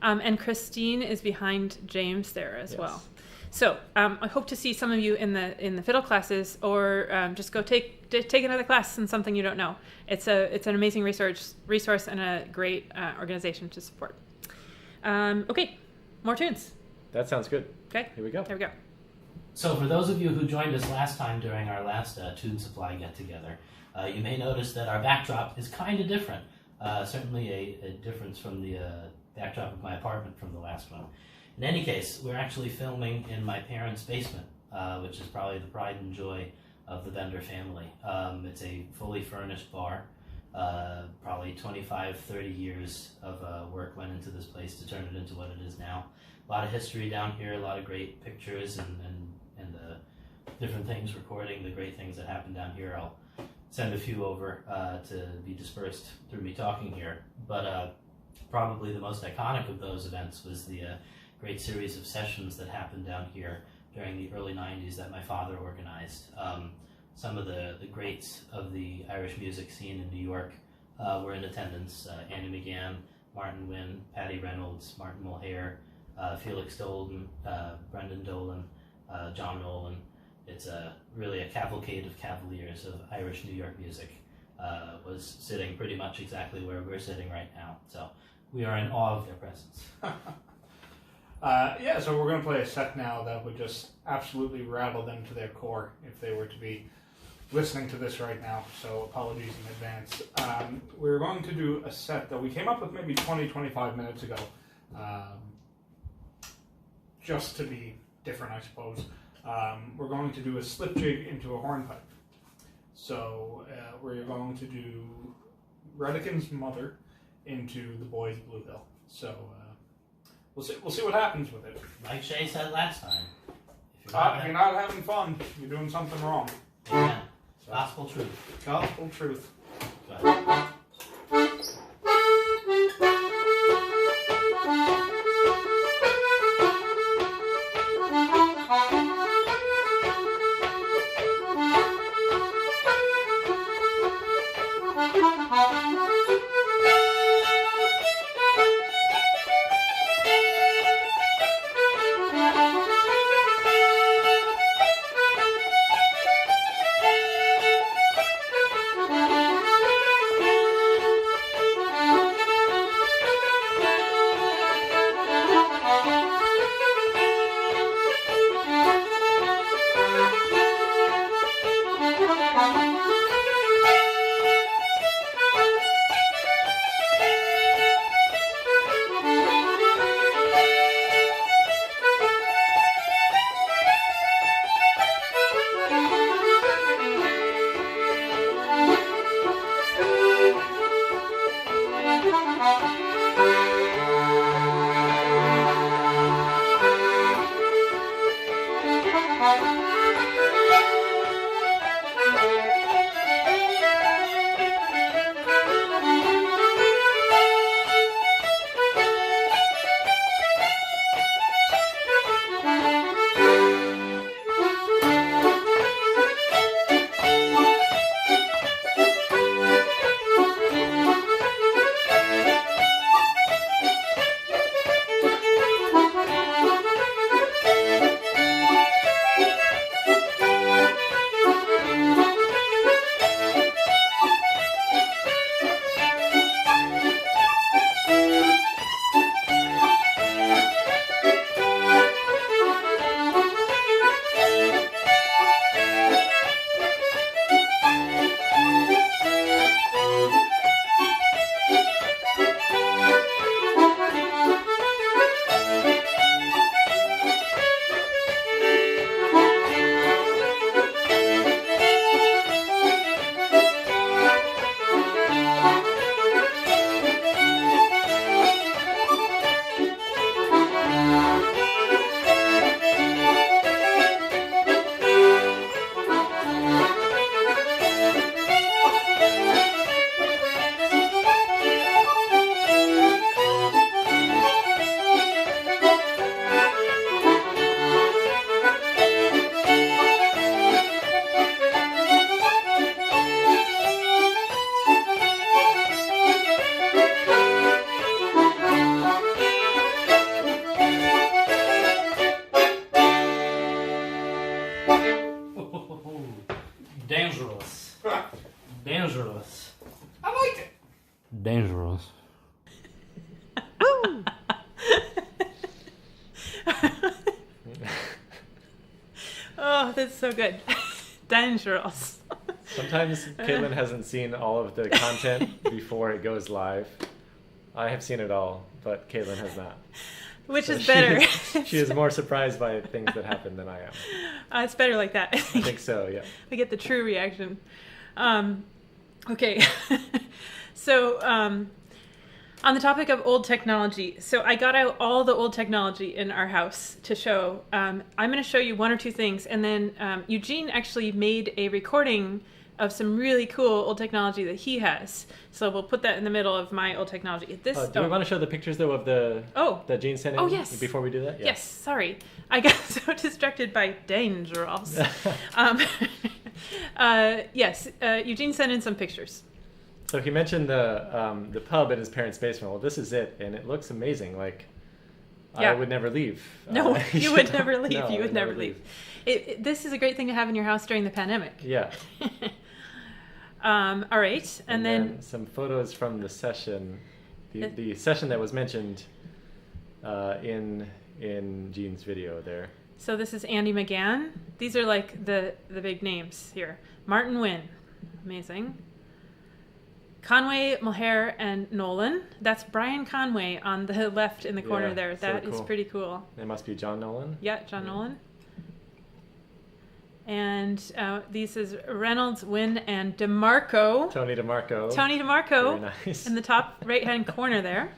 And Christine is behind James there as well. So I hope to see some of you in the fiddle classes, or just go take another class in something you don't know. It's an amazing resource and a great organization to support. Okay, more tunes. That sounds good. Okay, here we go. So for those of you who joined us last time during our last Tune Supply get-together, you may notice that our backdrop is kind of different. Certainly a difference from the backdrop of my apartment from the last one. In any case, we're actually filming in my parents' basement, which is probably the pride and joy of the Bender family. It's a fully furnished bar. Probably 25, 30 years of work went into this place to turn it into what it is now. A lot of history down here, a lot of great pictures and different things recording the great things that happen down here. I'll send a few over to be dispersed through me talking here. But probably the most iconic of those events was the great series of sessions that happened down here during the early 90s that my father organized. Some of the greats of the Irish music scene in New York were in attendance. Annie McGann, Martin Wynn, Patty Reynolds, Martin Mulhare, Felix Dolan, Brendan Dolan, John Nolan. It's really a cavalcade of cavaliers of Irish New York music. Was sitting pretty much exactly where we're sitting right now. So we are in awe of their presence. So we're going to play a set now that would just absolutely rattle them to their core if they were to be listening to this right now, so apologies in advance. We're going to do a set that we came up with maybe 20-25 minutes ago, just to be different, I suppose. We're going to do a slip jig into a hornpipe. So we're going to do Redican's Mother into the boys' Bluehill. So we'll see what happens with it. Like Shay said last time, if you're not having fun, you're doing something wrong. Amen. Gospel truth. Gospel truth. Go ahead. Dangerous. Dangerous. I liked it. Dangerous. Oh, that's so good. Dangerous. Sometimes Caitlin hasn't seen all of the content before it goes live. I have seen it all, but Caitlin has not. Which is better. She is more surprised by things that happen than I am. It's better like that. I think so, yeah. We get the true reaction. Okay. So, on the topic of old technology, so I got out all the old technology in our house to show. I'm going to show you one or two things, and then Eugene actually made a recording of some really cool old technology that he has. So we'll put that in the middle of my old technology. Do we want to show the pictures, though, of that Gene sent in? Oh, yes. Before we do that? Yeah. Yes, sorry. I got so distracted by Dangerous. Yes, Eugene sent in some pictures. So he mentioned the pub in his parents' basement. Well, this is it, and it looks amazing. Like, Yeah. I would never leave. No, you would never leave. No, You would never leave. This is a great thing to have in your house during the pandemic. Yeah. All right, and then some photos from the session, the session that was mentioned in Gene's video there. So this is Andy McGann. These are like the big names here. Martin Wynn, amazing. Conway, Mulhare, and Nolan. That's Brian Conway on the left in the corner Yeah, there. so That is cool. pretty cool. It must be John Nolan. Yeah, John Nolan. And these is Reynolds, Wynn, and DeMarco. Tony DeMarco. Tony DeMarco. Very nice. In the top right-hand corner there.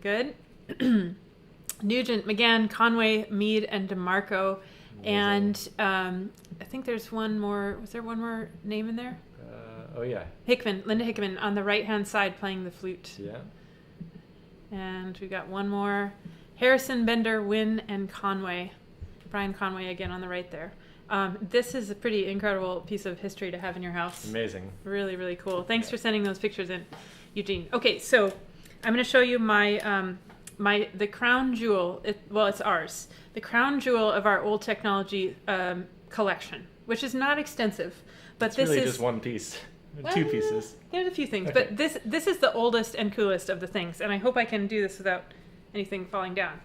Good. Nugent, McGann, Conway, Mead, and DeMarco. Amazing. And I think there's one more. Was there one more name in there? Oh, yeah. Hickman, Linda Hickman on the right-hand side playing the flute. Yeah. And we got one more. Harrison, Bender, Wynn, and Conway. Brian Conway again on the right there. This is a pretty incredible piece of history to have in your house. Amazing. Really, really cool. Thanks for sending those pictures in, Eugene. Okay, so I'm going to show you my the crown jewel. It's ours. The crown jewel of our old technology collection, which is not extensive, but this really is just one piece, well, two pieces. There's a few things, Okay. but this is the oldest and coolest of the things, and I hope I can do this without anything falling down.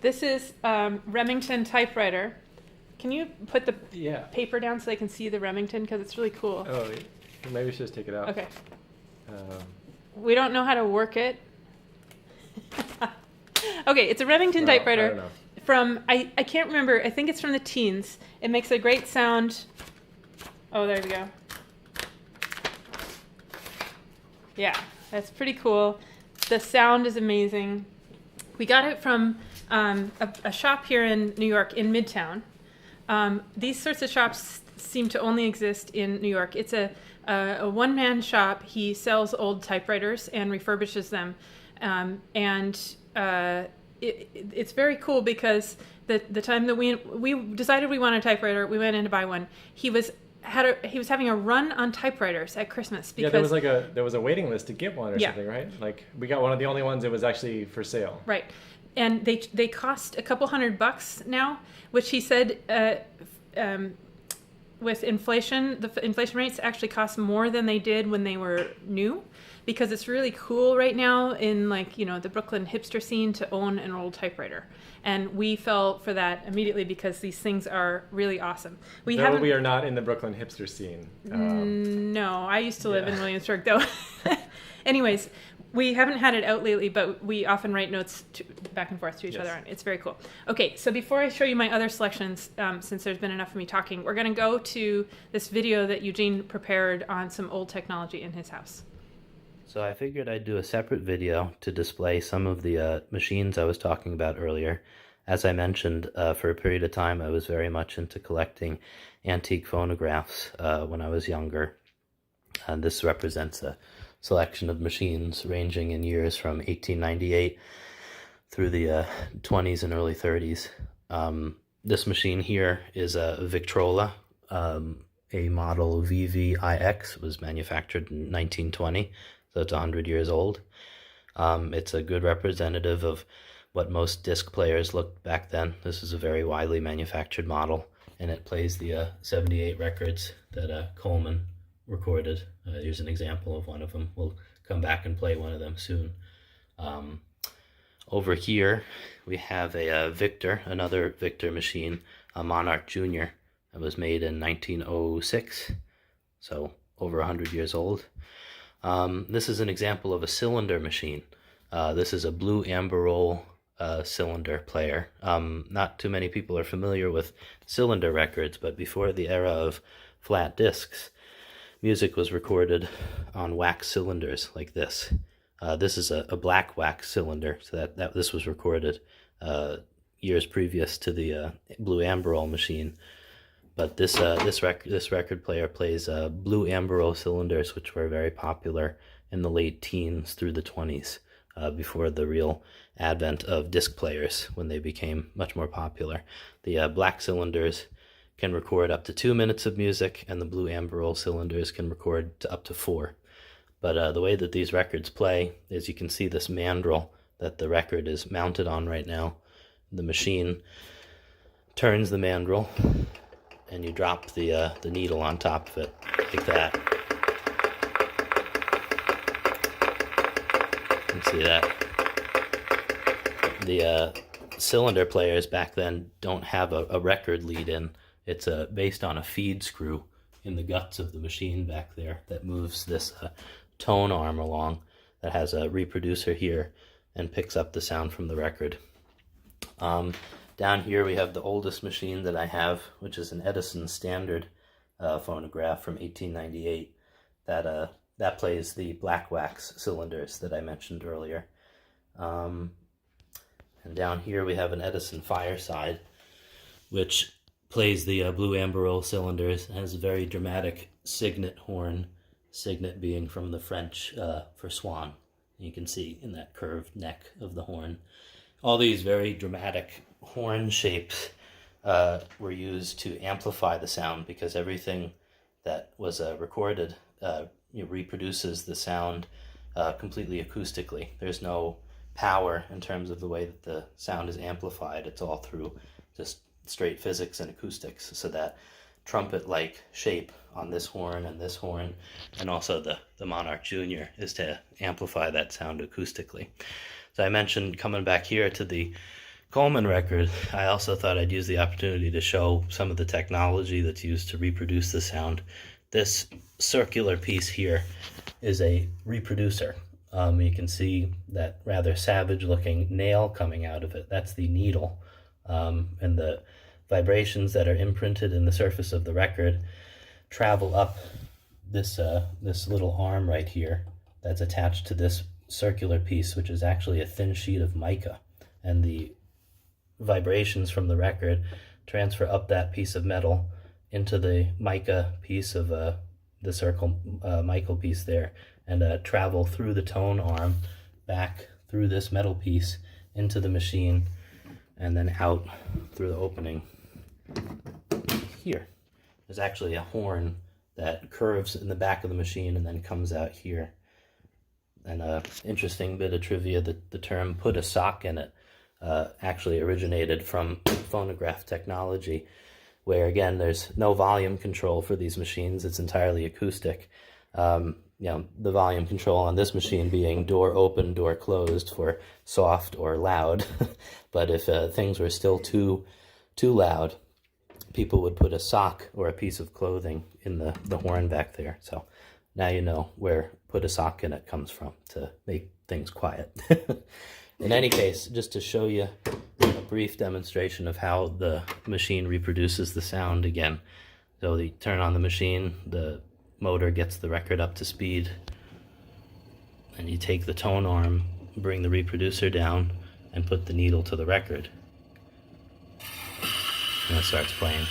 This is Remington typewriter. Can you put the paper down so they can see the Remington? Because it's really cool. Oh, maybe we should just take it out. Okay. We don't know how to work it. Okay, it's a Remington typewriter. I don't know. From, I can't remember. I think it's from the teens. It makes a great sound. Oh, there we go. Yeah, that's pretty cool. The sound is amazing. We got it from a shop here in New York, in Midtown. These sorts of shops seem to only exist in New York. It's a one-man shop. He sells old typewriters and refurbishes them. It's very cool because the time that we decided we wanted a typewriter, we went in to buy one. He was having a run on typewriters at Christmas because there was a waiting list to get one or something, right? Like we got one of the only ones that was actually for sale. Right. And they cost a couple $100 now, which he said with inflation, the inflation rates actually cost more than they did when they were new, because it's really cool right now in the Brooklyn hipster scene to own an old typewriter. And we fell for that immediately because these things are really awesome. We are not in the Brooklyn hipster scene. No, I used to live in Williamsburg though. Anyways, we haven't had it out lately, but we often write notes back and forth to each other. It's very cool. Okay, so before I show you my other selections, since there's been enough of me talking, we're going to go to this video that Eugene prepared on some old technology in his house. So I figured I'd do a separate video to display some of the machines I was talking about earlier. As I mentioned, for a period of time I was very much into collecting antique phonographs when I was younger. And this represents a selection of machines ranging in years from 1898 through the 20s and early 30s. This machine here is a Victrola, a model VVIX. It was manufactured in 1920, so it's 100 years old. It's a good representative of what most disc players looked back then. This is a very widely manufactured model, and it plays the 78 records that Coleman recorded. Here's an example of one of them. We'll come back and play one of them soon. Over here, we have a Victor, another Victor machine, a Monarch Junior. That was made in 1906, so over 100 years old. This is an example of a cylinder machine. This is a blue amberol cylinder player. Not too many people are familiar with cylinder records, but before the era of flat discs, music was recorded on wax cylinders like this. This is a black wax cylinder, so that this was recorded years previous to the blue amberol machine. But this record player plays blue amberol cylinders, which were very popular in the late teens through the 20s, before the real advent of disc players, when they became much more popular. The black cylinders can record up to 2 minutes of music, and the blue amberol cylinders can record to up to 4. But the way that these records play is, you can see this mandrel that the record is mounted on right now. The machine turns the mandrel, and you drop the needle on top of it, like that. You can see that. The cylinder players back then don't have a record lead in. It's based on a feed screw in the guts of the machine back there that moves this tone arm along, that has a reproducer here and picks up the sound from the record. Down here we have the oldest machine that I have, which is an Edison Standard phonograph from 1898 that plays the black wax cylinders that I mentioned earlier. And down here we have an Edison Fireside, which plays the blue amberol cylinders, and has a very dramatic signet horn, signet being from the French for swan. You can see in that curved neck of the horn. All these very dramatic horn shapes were used to amplify the sound, because everything that was recorded reproduces the sound completely acoustically. There's no power in terms of the way that the sound is amplified. It's all through just straight physics and acoustics. So that trumpet-like shape on this horn, and also the Monarch Junior, is to amplify that sound acoustically. So I mentioned coming back here to the Coleman record, I also thought I'd use the opportunity to show some of the technology that's used to reproduce the sound. This circular piece here is a reproducer. You can see that rather savage-looking nail coming out of it. That's the needle. And the vibrations that are imprinted in the surface of the record travel up this little arm right here that's attached to this circular piece, which is actually a thin sheet of mica. And the vibrations from the record transfer up that piece of metal into the mica piece of the circle mica piece there, and travel through the tone arm, back through this metal piece into the machine, and then out through the opening here. There's actually a horn that curves in the back of the machine and then comes out here. And an interesting bit of trivia, the term "put a sock in it" actually originated from phonograph technology, where again there's no volume control for these machines. It's entirely acoustic. The volume control on this machine being door open, door closed for soft or loud. But if things were still too loud, people would put a sock or a piece of clothing in the horn back there. So now you know where "put a sock in it" comes from, to make things quiet. In any case, just to show you a brief demonstration of how the machine reproduces the sound again. So you turn on the machine, the motor gets the record up to speed, and you take the tone arm, bring the reproducer down, and put the needle to the record. And it starts playing.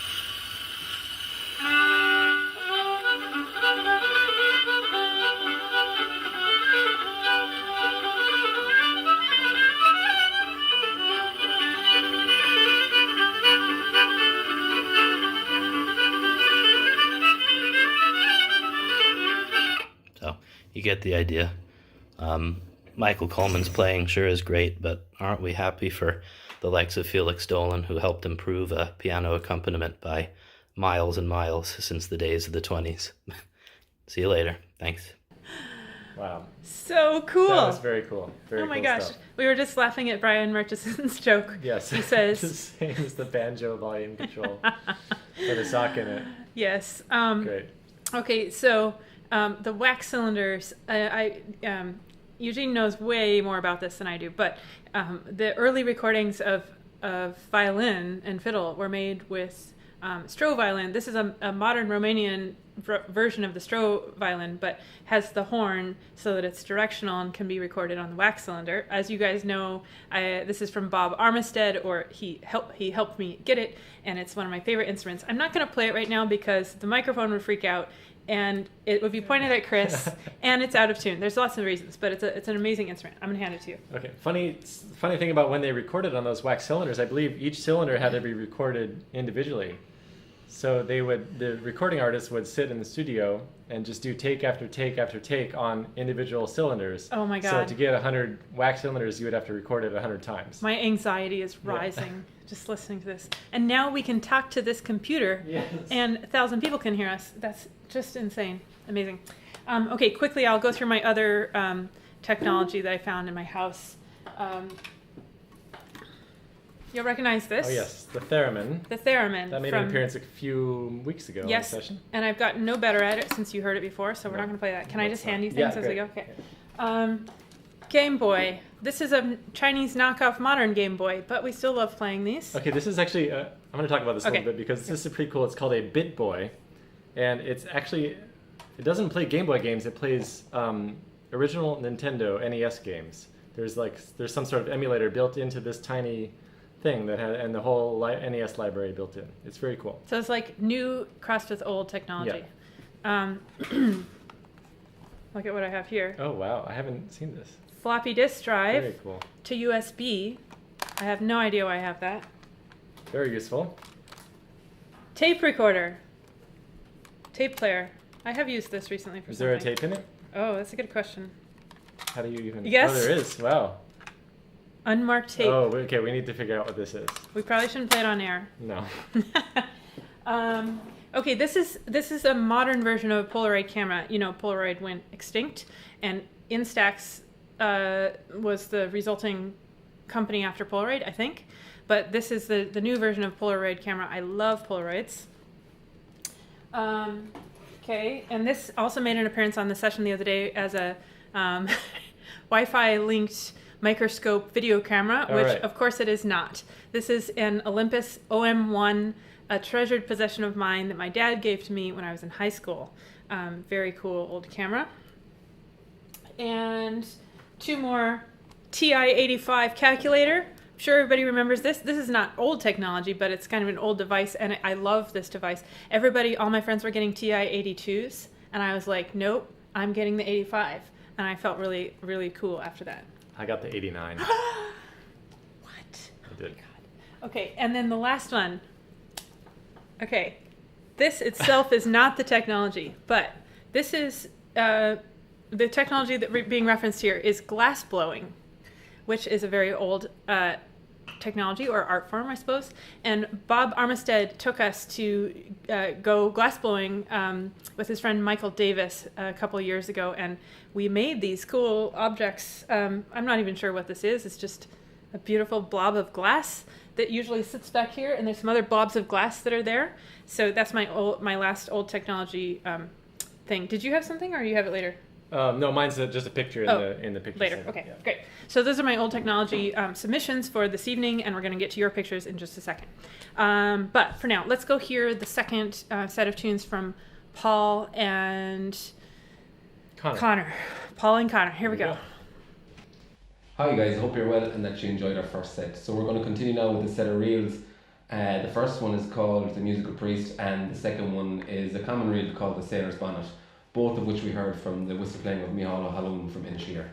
You get the idea. Michael Coleman's playing sure is great, but aren't we happy for the likes of Felix Dolan, who helped improve a piano accompaniment by miles and miles since the days of the 20s. See you later. Thanks. Wow. So cool. That was very cool. Very oh my cool gosh. stuff. We were just laughing at Brian Murchison's joke. Yes. He says... the same as the banjo volume control. With a sock in it. Yes. Great. Okay, so the wax cylinders, Eugene knows way more about this than I do, but the early recordings of violin and fiddle were made with Stroh violin. This is a modern Romanian version of the Stroh violin, but has the horn so that it's directional and can be recorded on the wax cylinder. As you guys know, this is from Bob Armistead, or he helped me get it, and it's one of my favorite instruments. I'm not going to play it right now because the microphone would freak out, and it would be pointed at Chris, and it's out of tune. There's lots of reasons, but it's an amazing instrument. I'm going to hand it to you. Okay. Funny thing about when they recorded on those wax cylinders, I believe each cylinder had to be recorded individually. So the recording artists would sit in the studio and just do take after take after take on individual cylinders. Oh my God. So to get 100 wax cylinders, you would have to record it 100 times. My anxiety is rising just listening to this. And now we can talk to this computer and 1,000 people can hear us. That's just insane. Amazing. Okay, quickly I'll go through my other technology that I found in my house. You'll recognize this. Oh yes, the theremin. The theremin. That made an appearance a few weeks ago in the session. And I've gotten no better at it since you heard it before, so we're not going to play that. Can I just hand you things as we go? Okay. Game Boy. This is a Chinese knockoff modern Game Boy, but we still love playing these. Okay, this is actually, I'm going to talk about this a little bit because this is pretty cool. It's called a Bit Boy, and it's actually, it doesn't play Game Boy games, it plays original Nintendo NES games. There's some sort of emulator built into this tiny thing that had, and the whole NES library built in. It's very cool. So it's like new crossed with old technology. Yeah. Look at what I have here. Oh wow, I haven't seen this. Floppy disk drive. Very cool. To USB. I have no idea why I have that. Very useful. Tape recorder. Tape player. I have used this recently for Is there a tape in it? Oh, that's a good question. How do you even... Yes. Oh, there is. Wow. Unmarked tape. Oh, okay. We need to figure out what this is. We probably shouldn't play it on air. No. Okay, this is a modern version of a Polaroid camera. You know, Polaroid went extinct, and Instax was the resulting company after Polaroid, I think. But this is the new version of Polaroid camera. I love Polaroids. Okay, and this also made an appearance on the session the other day as a Wi-Fi linked microscope video camera, which of course it is not. This is an Olympus OM1, a treasured possession of mine that my dad gave to me when I was in high school. Very cool old camera. And two more TI-85 calculator. I'm sure everybody remembers this. This is not old technology, but it's kind of an old device, and I love this device. All my friends were getting TI-82s, and I was like, nope, I'm getting the 85. And I felt really, really cool after that. I got the 89. What? I did. God. Okay, and then the last one. Okay, this itself is not the technology, but this is the technology that being referenced here is glass blowing, which is a very old technology or art form, I suppose. And Bob Armistead took us to go glass blowing with his friend Michael Davis a couple of years ago, and we made these cool objects. I'm not even sure what this is. It's just a beautiful blob of glass that usually sits back here, and there's some other blobs of glass that are there. So that's my last old technology thing. Did you have something, or do you have it later? No, mine's just a picture in the picture. Later. Okay, great. So those are my old technology submissions for this evening, and we're going to get to your pictures in just a second. But for now, let's go hear the second set of tunes from Paul and Conor. Paul and Conor. Here we go. Hi guys, hope you're well and that you enjoyed our first set. So we're going to continue now with a set of reels. The first one is called The Musical Priest, and the second one is a common reel called The Sailor's Bonnet, both of which we heard from the whistle playing of Micheál O'Halloran from Inshire.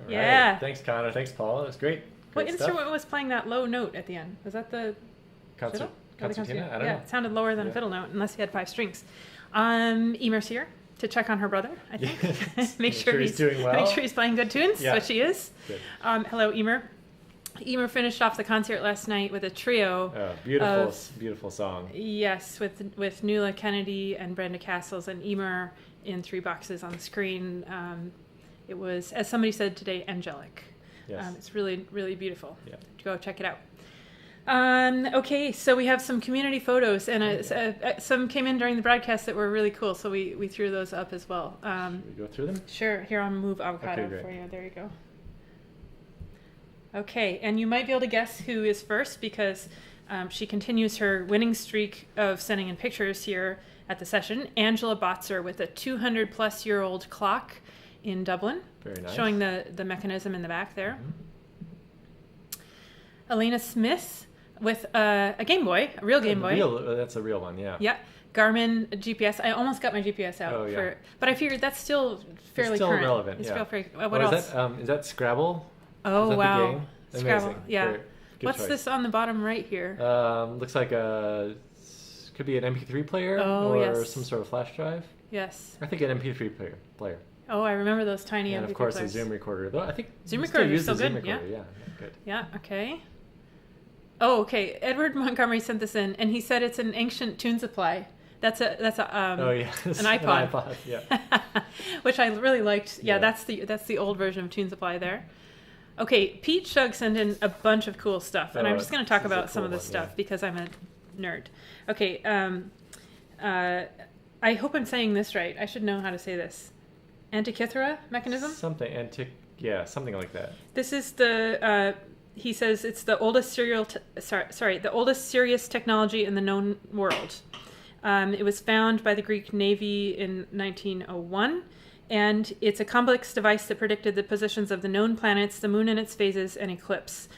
All Yeah. Right. Thanks, Conor. Thanks, Paul. It was great. What instrument was playing that low note at the end? Was that the fiddle? Concertina? I don't know. It sounded lower than a fiddle note, unless he had 5 strings. Emer's here to check on her brother, I think. Yes. make sure he's doing well. Make sure he's playing good tunes, which he is. Good. Hello, Emer. Emer finished off the concert last night with a trio. Beautiful song. Yes, with Nuala Kennedy and Brenda Castles and Emer in 3 boxes on the screen. It was, as somebody said today, angelic. Yes. It's really, really beautiful. Yeah. Go check it out. Okay, so we have some community photos, and some came in during the broadcast that were really cool, so we threw those up as well. Should we go through them? Sure. Here, I'll move avocado for you. There you go. Okay, and you might be able to guess who is first, because she continues her winning streak of sending in pictures here at the session. Angela Botzer with a 200-plus-year-old clock in Dublin. Very nice. Showing the mechanism in the back there. Elena Smith with a Game Boy, a real Game Boy. That's a real one, yeah. Yeah. Garmin GPS. I almost got my GPS out but I figured that's still fairly still current. relevant. It's yeah. still what else? Is that Scrabble? Oh, is that wow. the game? Scrabble. Amazing. Yeah. Good What's choice. this on the bottom right here? Looks like could be an MP3 player or some sort of flash drive. Yes. I think an MP3 player. Oh, I remember those tiny and MP3 of course players. a Zoom recorder. Though I think Zoom recorder is still good. Zoom recorder. Yeah, good. Yeah. Okay. Oh, okay. Edward Montgomery sent this in, and he said it's an ancient tune supply. That's an iPod. An iPod, yeah. Which I really liked. Yeah, that's the old version of Tune Supply there. Okay, Pete Shug sent in a bunch of cool stuff, and I'm just going to talk about some of this stuff because I'm a nerd. Okay, I hope I'm saying this right. I should know how to say this. Antikythera mechanism? Something like that. This is the he says it's the oldest the oldest serious technology in the known world. It was found by the Greek Navy in 1901, and it's a complex device that predicted the positions of the known planets, the moon and its phases, and eclipses.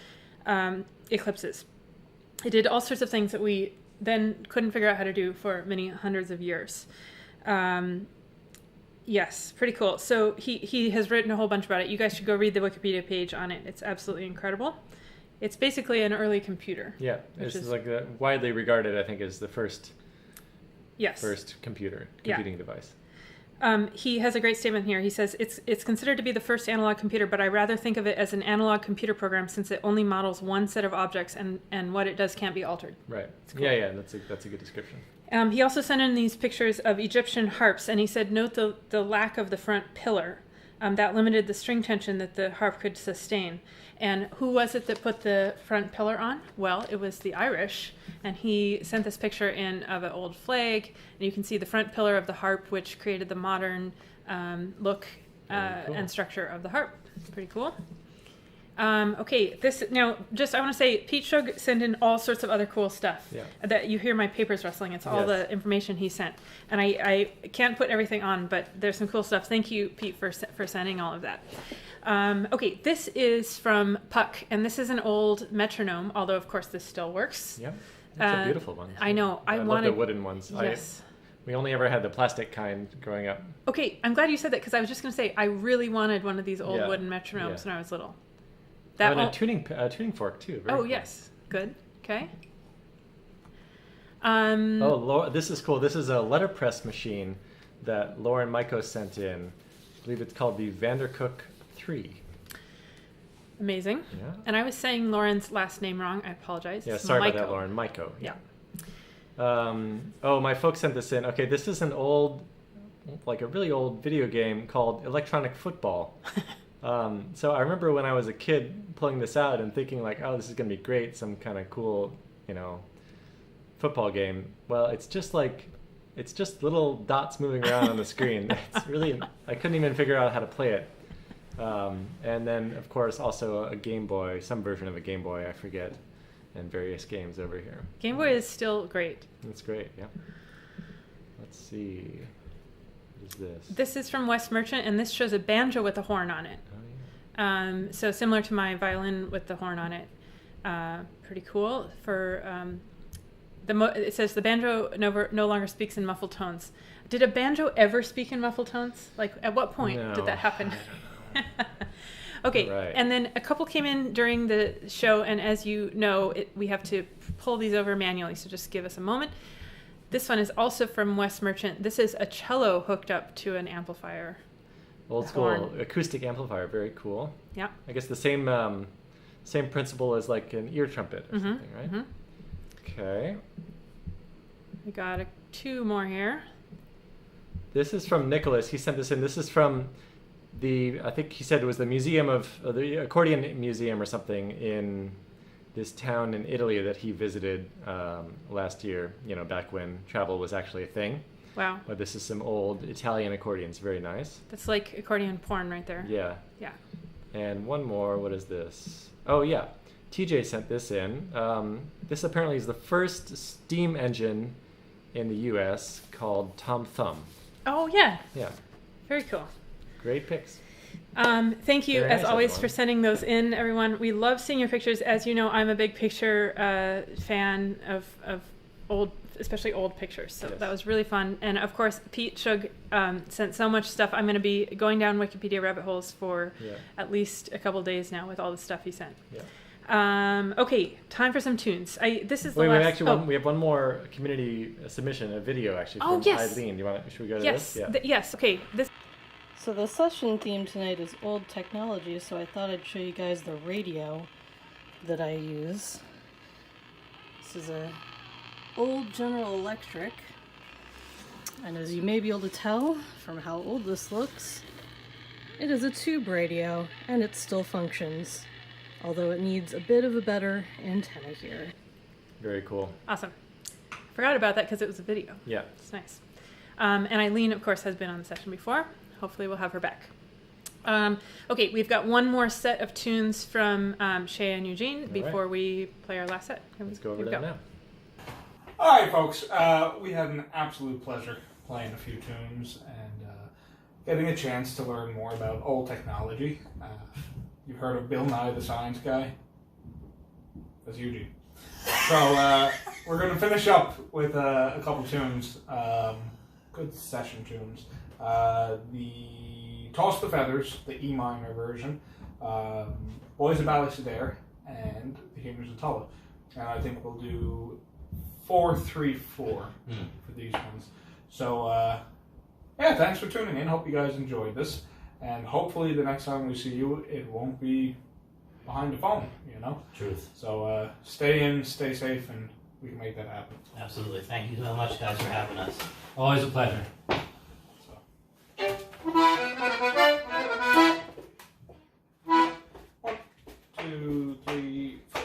It did all sorts of things that we then couldn't figure out how to do for many hundreds of years. Yes, pretty cool. So he has written a whole bunch about it. You guys should go read the Wikipedia page on it. It's absolutely incredible. It's basically an early computer. Yeah, it's like widely regarded, I think, as the first computing device. He has a great statement here. He says, it's considered to be the first analog computer, but I rather think of it as an analog computer program since it only models one set of objects and what it does can't be altered. Right. Cool. Yeah, that's a good description. He also sent in these pictures of Egyptian harps, and he said, note the lack of the front pillar. That limited the string tension that the harp could sustain. And who was it that put the front pillar on? Well, it was the Irish. And he sent this picture in of an old flag. And you can see the front pillar of the harp, which created the modern look and structure of the harp. Pretty cool. Okay, I want to say, Pete Shug sent in all sorts of other cool stuff. Yeah. That you hear my papers rustling. It's all the information he sent. And I can't put everything on, but there's some cool stuff. Thank you, Pete, for sending all of that. Okay, this is from Puck, and this is an old metronome, although, of course, this still works. Yeah, it's a beautiful one. I know. I love the wooden ones. Yes. We only ever had the plastic kind growing up. Okay, I'm glad you said that, because I was just going to say, I really wanted one of these old wooden metronomes when I was little. And a tuning fork, too. Very cool. Yes. Good. Okay. This is cool. This is a letterpress machine that Lauren Myko sent in. I believe it's called the Vandercook 3. Amazing. Yeah. And I was saying Lauren's last name wrong. I apologize. Yeah, sorry about that, Lauren. Myko. Yeah. My folks sent this in. Okay, this is an a really old video game called Electronic Football. So I remember when I was a kid pulling this out and thinking like, oh, this is going to be great, some kind of cool, football game. Well, it's just little dots moving around on the screen. It's really, I couldn't even figure out how to play it. And then, of course, also a Game Boy, some version of a Game Boy, I forget, and various games over here. Game Boy is still great. It's great, yeah. Let's see. What is this? This is from West Merchant, and this shows a banjo with a horn on it. Oh, yeah. So similar to my violin with the horn on it. Pretty cool. It says the banjo no longer speaks in muffled tones. Did a banjo ever speak in muffled tones? Like, at what point did that happen? Okay, Right. and then a couple came in during the show, and as you know, we have to pull these over manually, so just give us a moment. This one is also from West Merchant. This is a cello hooked up to an amplifier. Old school acoustic amplifier, very cool. Yeah. I guess the same principle as like an ear trumpet or something, right? Mm-hmm. Okay. We got two more here. This is from Nicholas. He sent this in. This is from I think he said it was the museum the accordion museum or something in this town in Italy that he visited last year, back when travel was actually a thing. Wow. But this is some old Italian accordions. Very nice. That's like accordion porn right there. Yeah. Yeah. And one more. What is this? Oh, yeah. TJ sent this in. This apparently is the first steam engine in the U.S. called Tom Thumb. Oh, yeah. Yeah. Very cool. Great pics. Thank you, Very as nice, always, everyone. for sending those in, everyone. We love seeing your pictures. As you know, I'm a big picture fan of old, especially old pictures. So Yes. that was really fun. And of course, Pete Shug sent so much stuff. I'm going to be going down Wikipedia rabbit holes for at least a couple days now with all the stuff he sent. Yeah. Okay, time for some tunes. This is the Wait, last. actually, we have one more community submission, a video actually from yes. Eileen. Should we go to Yes. this? Yeah. Yes. Okay. This. So the session theme tonight is old technology, so I thought I'd show you guys the radio that I use. This is a old General Electric, and as you may be able to tell from how old this looks, it is a tube radio, and it still functions, although it needs a bit of a better antenna here. Very cool. Awesome. Forgot about that because it was a video. Yeah. It's nice. And Eileen, of course, has been on the session before. Hopefully we'll have her back. Okay, we've got one more set of tunes from Shay and Eugene before we play our last set. Let's go over that now. All right, folks. We had an absolute pleasure playing a few tunes and getting a chance to learn more about old technology. You've heard of Bill Nye the Science Guy? That's Eugene. So we're going to finish up with a couple tunes, good session tunes. The Toss the Feathers, the E minor version, Boys of Ballisodare, and the Humours of Tulla. And I think we'll do 4-3-4 for these ones. So, thanks for tuning in. Hope you guys enjoyed this. And hopefully the next time we see you, it won't be behind the phone, Truth. So stay in, stay safe, and we can make that happen. Absolutely. Thank you so much, guys, for having us. Always a pleasure. 1, 2, 3, 4.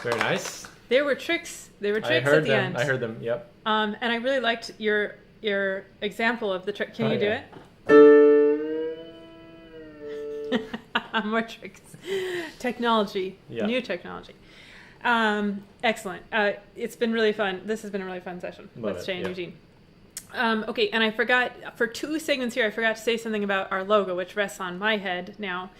Very nice. There were tricks. There were tricks at the end. I heard them. Yep. And I really liked your example of the trick. Can you do it? More tricks. Technology. Yeah. New technology. Excellent. It's been really fun. This has been a really fun session with Shay and Eugene. Okay, and I forgot, for 2 segments here, I forgot to say something about our logo, which rests on my head now.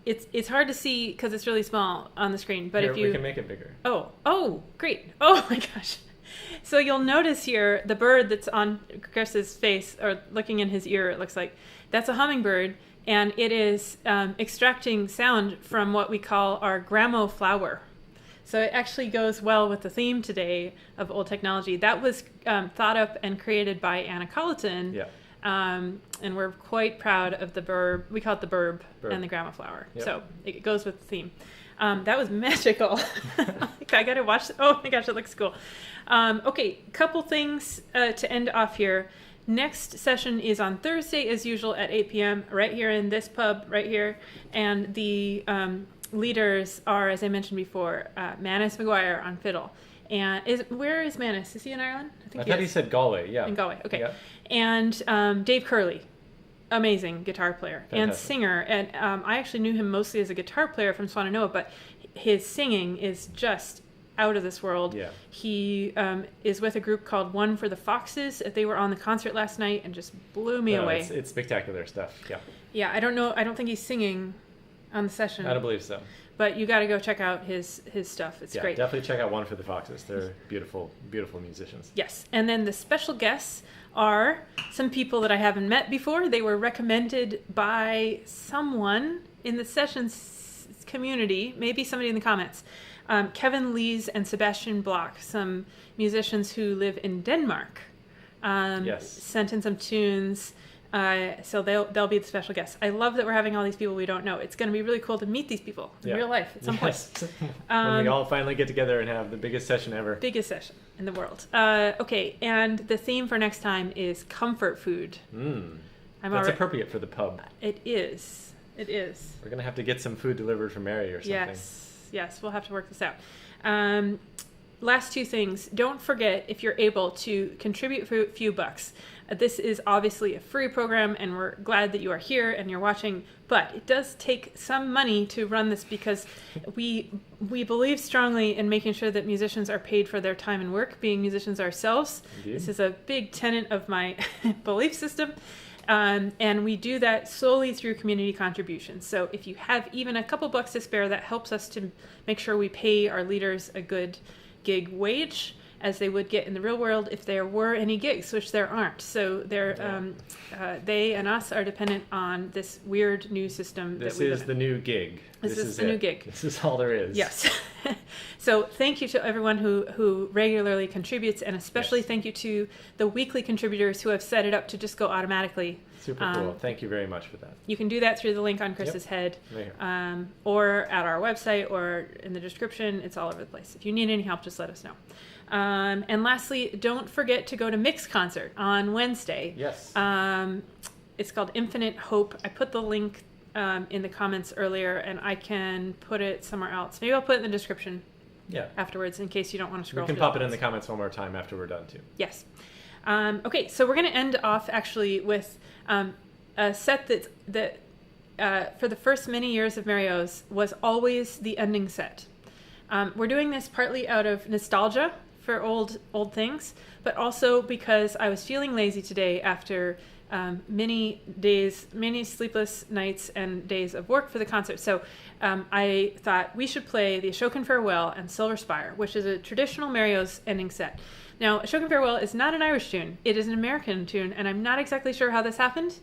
It's hard to see because it's really small on the screen, but here, if you... we can make it bigger. Oh, great. Oh my gosh. So you'll notice here, the bird that's on Chris's face, or looking in his ear, it looks like, that's a hummingbird, and it is extracting sound from what we call our gramophlower. So it actually goes well with the theme today of old technology. That was thought up and created by Anna Colleton. Yeah. And we're quite proud of the burb. We call it the burb. And the gramophlower. Yep. So it goes with the theme. That was magical. I got to watch. Oh my gosh, it looks cool. Okay, couple things to end off here. Next session is on Thursday, as usual, at 8 p.m. right here in this pub right here. And the leaders are, as I mentioned before, Manus McGuire on fiddle. And where is Manus? Is he in Ireland? I thought he said Galway. Yeah. In Galway. Okay. Yep. And Dave Curley, amazing guitar player. Fantastic. And singer. And I actually knew him mostly as a guitar player from Swananoa, but his singing is just out of this world. Yeah. He is with a group called One for the Foxes. They were on the concert last night and just blew me away. It's spectacular stuff. Yeah. Yeah. I don't know. I don't think he's singing on the session. I don't believe so. But you got to go check out his stuff. It's great. Definitely check out One for the Foxes. They're beautiful, beautiful musicians. Yes. And then the special guests are some people that I haven't met before. They were recommended by someone in the sessions community, maybe somebody in the comments. Kevin Lees and Sebastian Bloch, some musicians who live in Denmark, sent in some tunes. So they'll be the special guests. I love that we're having all these people we don't know. It's going to be really cool to meet these people in real life at some point. When we all finally get together and have the biggest session ever. Biggest session in the world. Okay, and the theme for next time is comfort food. That's appropriate for the pub. It is. It is. We're going to have to get some food delivered from Mary or something. Yes, we'll have to work this out. Last 2 things. Don't forget, if you're able, to contribute a few bucks. This is obviously a free program, and we're glad that you are here and you're watching, but it does take some money to run this because we believe strongly in making sure that musicians are paid for their time and work, being musicians ourselves. Indeed. This is a big tenet of my belief system. And we do that solely through community contributions. So if you have even a couple bucks to spare, that helps us to make sure we pay our leaders a good gig wage, as they would get in the real world if there were any gigs, which there aren't. So they and us are dependent on this weird new system. This is the new gig. This is the new gig. This is all there is. Yes. So thank you to everyone who regularly contributes, and especially thank you to the weekly contributors who have set it up to just go automatically. Super cool. Thank you very much for that. You can do that through the link on Chris's head, or at our website, or in the description. It's all over the place. If you need any help, just let us know. And lastly, don't forget to go to Mix Concert on Wednesday. Yes. It's called Infinite Hope. I put the link in the comments earlier, and I can put it somewhere else. Maybe I'll put it in the description afterwards in case you don't want to scroll. We can pop it in the comments one more time after we're done, too. Yes. Okay, so we're going to end off, actually, with a set that for the first many years of Mario's was always the ending set. We're doing this partly out of nostalgia for old things, but also because I was feeling lazy today after many sleepless nights and days of work for the concert. So I thought we should play the Ashokan Farewell and Silver Spire, which is a traditional Mario's ending set. Now, Ashokan Farewell is not an Irish tune. It is an American tune, and I'm not exactly sure how this happened,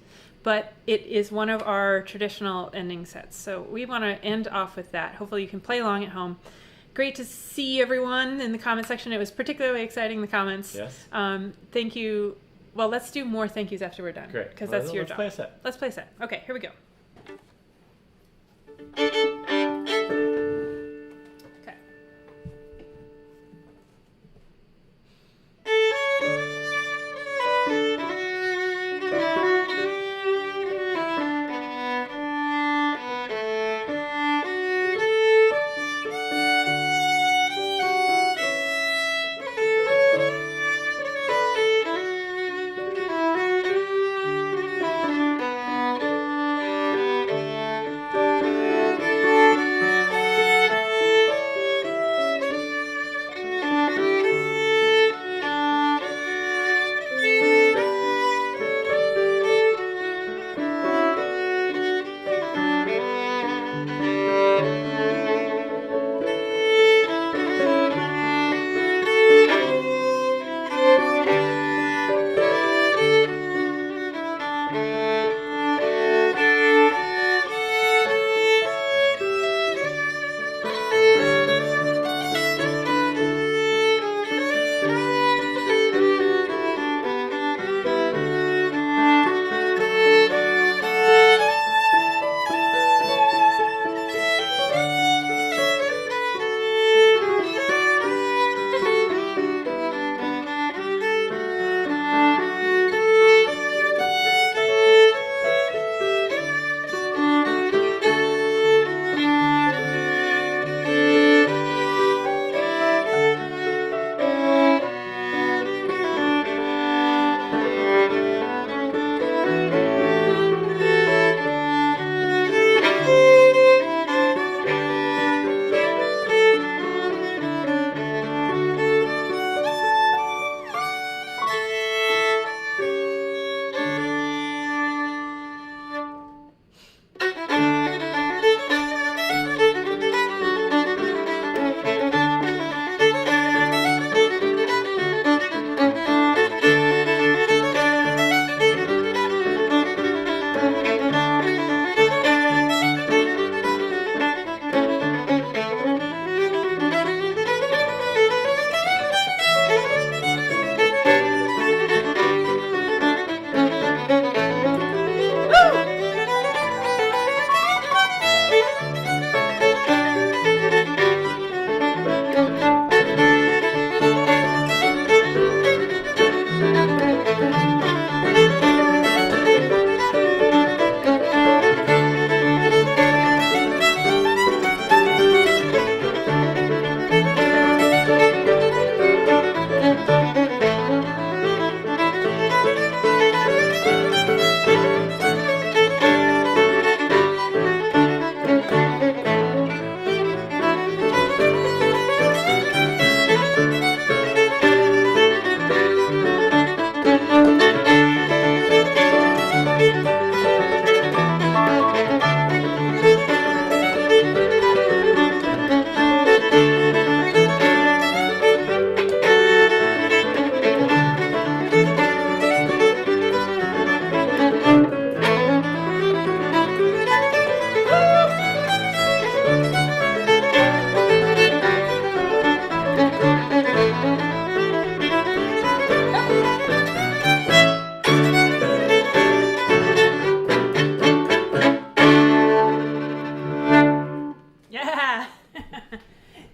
but it is one of our traditional ending sets. So we want to end off with that. Hopefully you can play along at home. Great to see everyone in the comment section. It was particularly exciting, the comments. Yes. Thank you. Well, let's do more thank yous after we're done. Great. Because that's your job. Let's play a set. Let's play a set. Okay, here we go. Okay.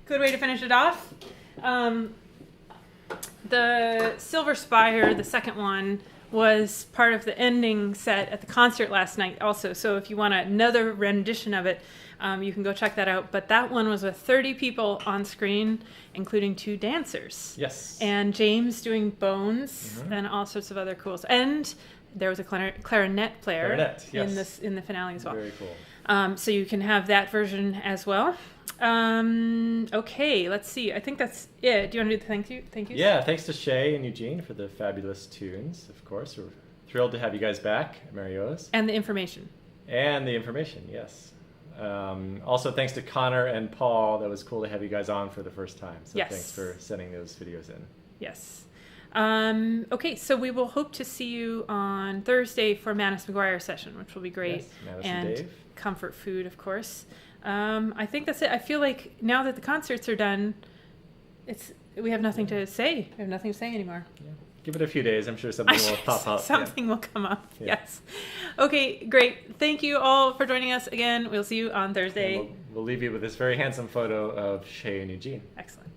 Good way to finish it off. The Silver Spire, the second one, was part of the ending set at the concert last night also. So if you want another rendition of it, you can go check that out. But that one was with 30 people on screen, including 2 dancers. Yes. And James doing bones and all sorts of other cools. And there was a clarinet player in the finale as well. Very cool. So you can have that version as well. Okay, let's see. I think that's it. Do you want to do the thank yous? Yeah, thanks to Shay and Eugene for the fabulous tunes, of course. We're thrilled to have you guys back at Mario's. And the information. Yes. Also, thanks to Conor and Paul. That was cool to have you guys on for the first time. So thanks for sending those videos in. Yes. Okay, so we will hope to see you on Thursday for Manus McGuire session, which will be great. Yes, Manus and Dave. Comfort food, of course. I think that's it. I feel like now that the concerts are done, we have nothing to say. We have nothing to say anymore. Yeah. Give it a few days. I'm sure something will pop up. Something will come up. Yeah. Yes. Okay, great. Thank you all for joining us again. We'll see you on Thursday. We'll leave you with this very handsome photo of Shay and Eugene. Excellent.